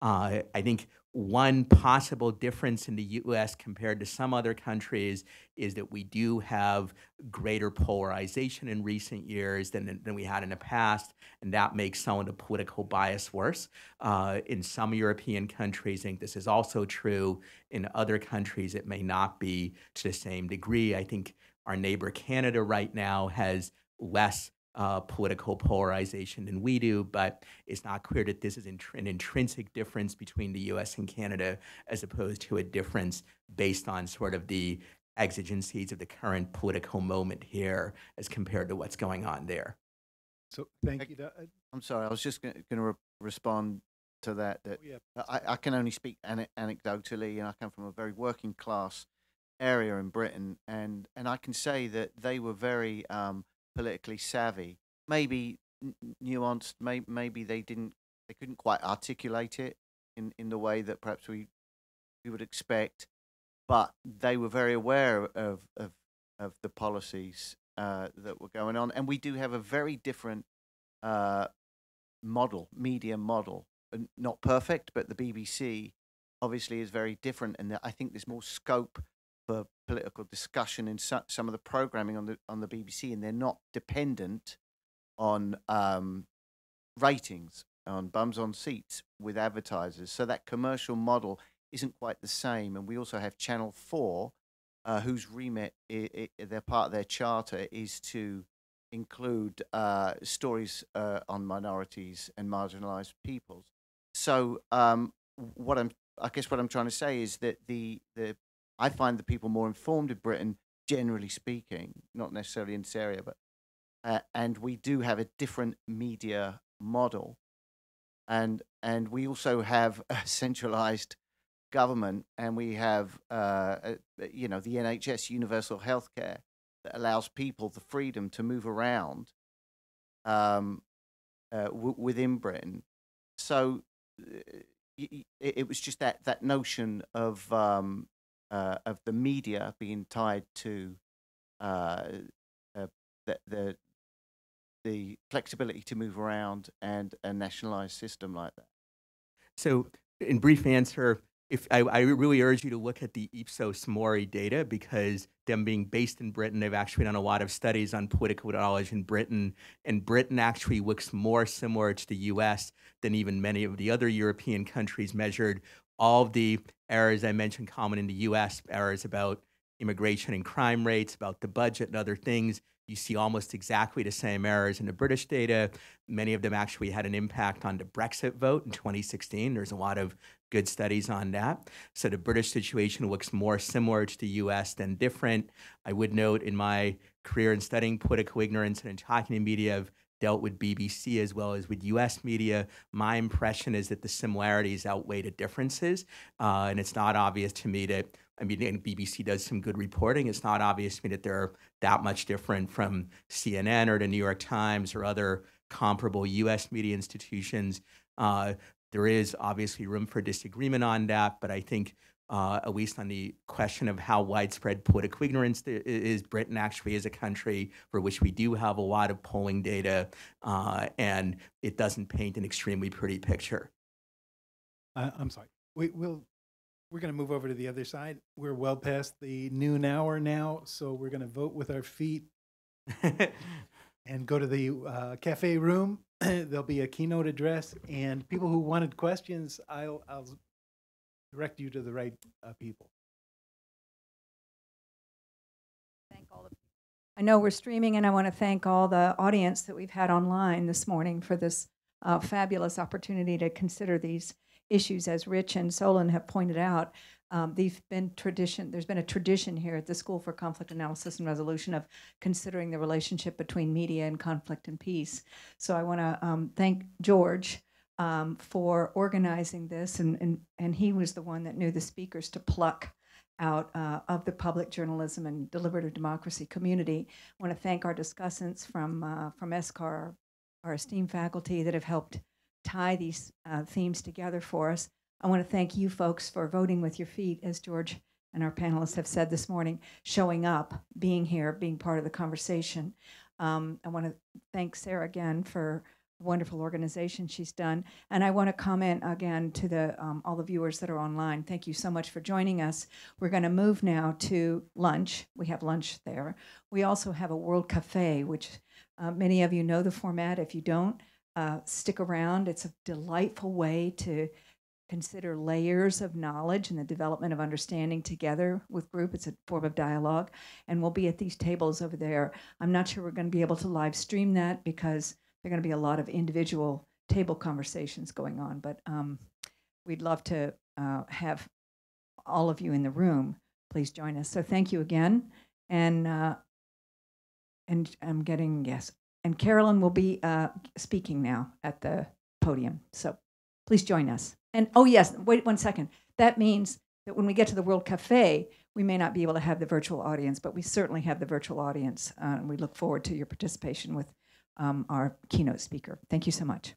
Speaker 5: I think one possible difference in the U.S. compared to some other countries is that we do have greater polarization in recent years than we had in the past, and that makes some of the political bias worse. In some European countries, I think this is also true. In other countries, it may not be to the same degree. I think our neighbor Canada right now has less political polarization than we do, but it's not clear that this is an intrinsic difference between the U.S. and Canada as opposed to a difference based on sort of the exigencies of the current political moment here as compared to what's going on there.
Speaker 1: So thank you.
Speaker 12: I'm sorry, I was just going to respond to that. I can only speak anecdotally, and I come from a very working class area in Britain, and I can say that they were very politically savvy, maybe nuanced, maybe they couldn't quite articulate it in the way that perhaps we would expect, but they were very aware of the policies that were going on. And we do have a very different media model, not perfect, but the BBC obviously is very different, and I think there's more scope for political discussion in some of the programming on the BBC, and they're not dependent on ratings, on bums on seats with advertisers. So that commercial model isn't quite the same. And we also have Channel 4, whose remit, their part of their charter is to include stories on minorities and marginalized peoples. So I guess what I'm trying to say is that I find the people more informed in Britain, generally speaking, not necessarily in this area, but and we do have a different media model, and we also have a centralized government, and we have the NHS, universal healthcare, that allows people the freedom to move around within Britain. So it was just that notion of the media being tied to the flexibility to move around and a nationalized system like that.
Speaker 5: So, in brief answer, if I really urge you to look at the Ipsos Mori data, because them being based in Britain, they've actually done a lot of studies on political knowledge in Britain, and Britain actually looks more similar to the U.S. than even many of the other European countries measured. All of the errors I mentioned common in the U.S., errors about immigration and crime rates, about the budget and other things, you see almost exactly the same errors in the British data. Many of them actually had an impact on the Brexit vote in 2016. There's a lot of good studies on that. So the British situation looks more similar to the US than different. I would note in my career in studying political ignorance and in talking to media, I've dealt with BBC as well as with US media. My impression is that the similarities outweigh the differences. And it's not obvious to me that, and BBC does some good reporting. It's not obvious to me that they're that much different from CNN or the New York Times or other comparable US media institutions. There is obviously room for disagreement on that, but I think at least on the question of how widespread political ignorance is, Britain actually is a country for which we do have a lot of polling data, and it doesn't paint an extremely pretty picture.
Speaker 1: I'm sorry. We're going to move over to the other side. We're well past the noon hour now, so we're going to vote with our feet and go to the cafe room. There'll be a keynote address, and people who wanted questions, I'll direct you to the right people.
Speaker 3: Thank all of you. I know we're streaming, and I want to thank all the audience that we've had online this morning for this fabulous opportunity to consider these issues. As Rich and Solon have pointed out, there's been a tradition here at the School for Conflict Analysis and Resolution of considering the relationship between media and conflict and peace. So I want to thank George for organizing this, and he was the one that knew the speakers to pluck out of the public journalism and deliberative democracy community. I want to thank our discussants from ESCAR, our esteemed faculty that have helped tie these themes together for us. I want to thank you folks for voting with your feet, as George and our panelists have said this morning, showing up, being here, being part of the conversation. I want to thank Sarah again for the wonderful organization she's done. And I want to comment again to all the viewers that are online. Thank you so much for joining us. We're going to move now to lunch. We have lunch there. We also have a World Cafe, which many of you know the format. If you don't, stick around. It's a delightful way to consider layers of knowledge and the development of understanding together with group. It's a form of dialogue, and we'll be at these tables over there. I'm not sure we're going to be able to live stream that because there are going to be a lot of individual table conversations going on, but we'd love to have all of you in the room. Please join us. So thank you again, and I'm getting, yes, and Carolyn will be speaking now at the podium, so please join us. And oh yes, wait 1 second. That means that when we get to the World Cafe, we may not be able to have the virtual audience, but we certainly have the virtual audience. And we look forward to your participation with our keynote speaker. Thank you so much.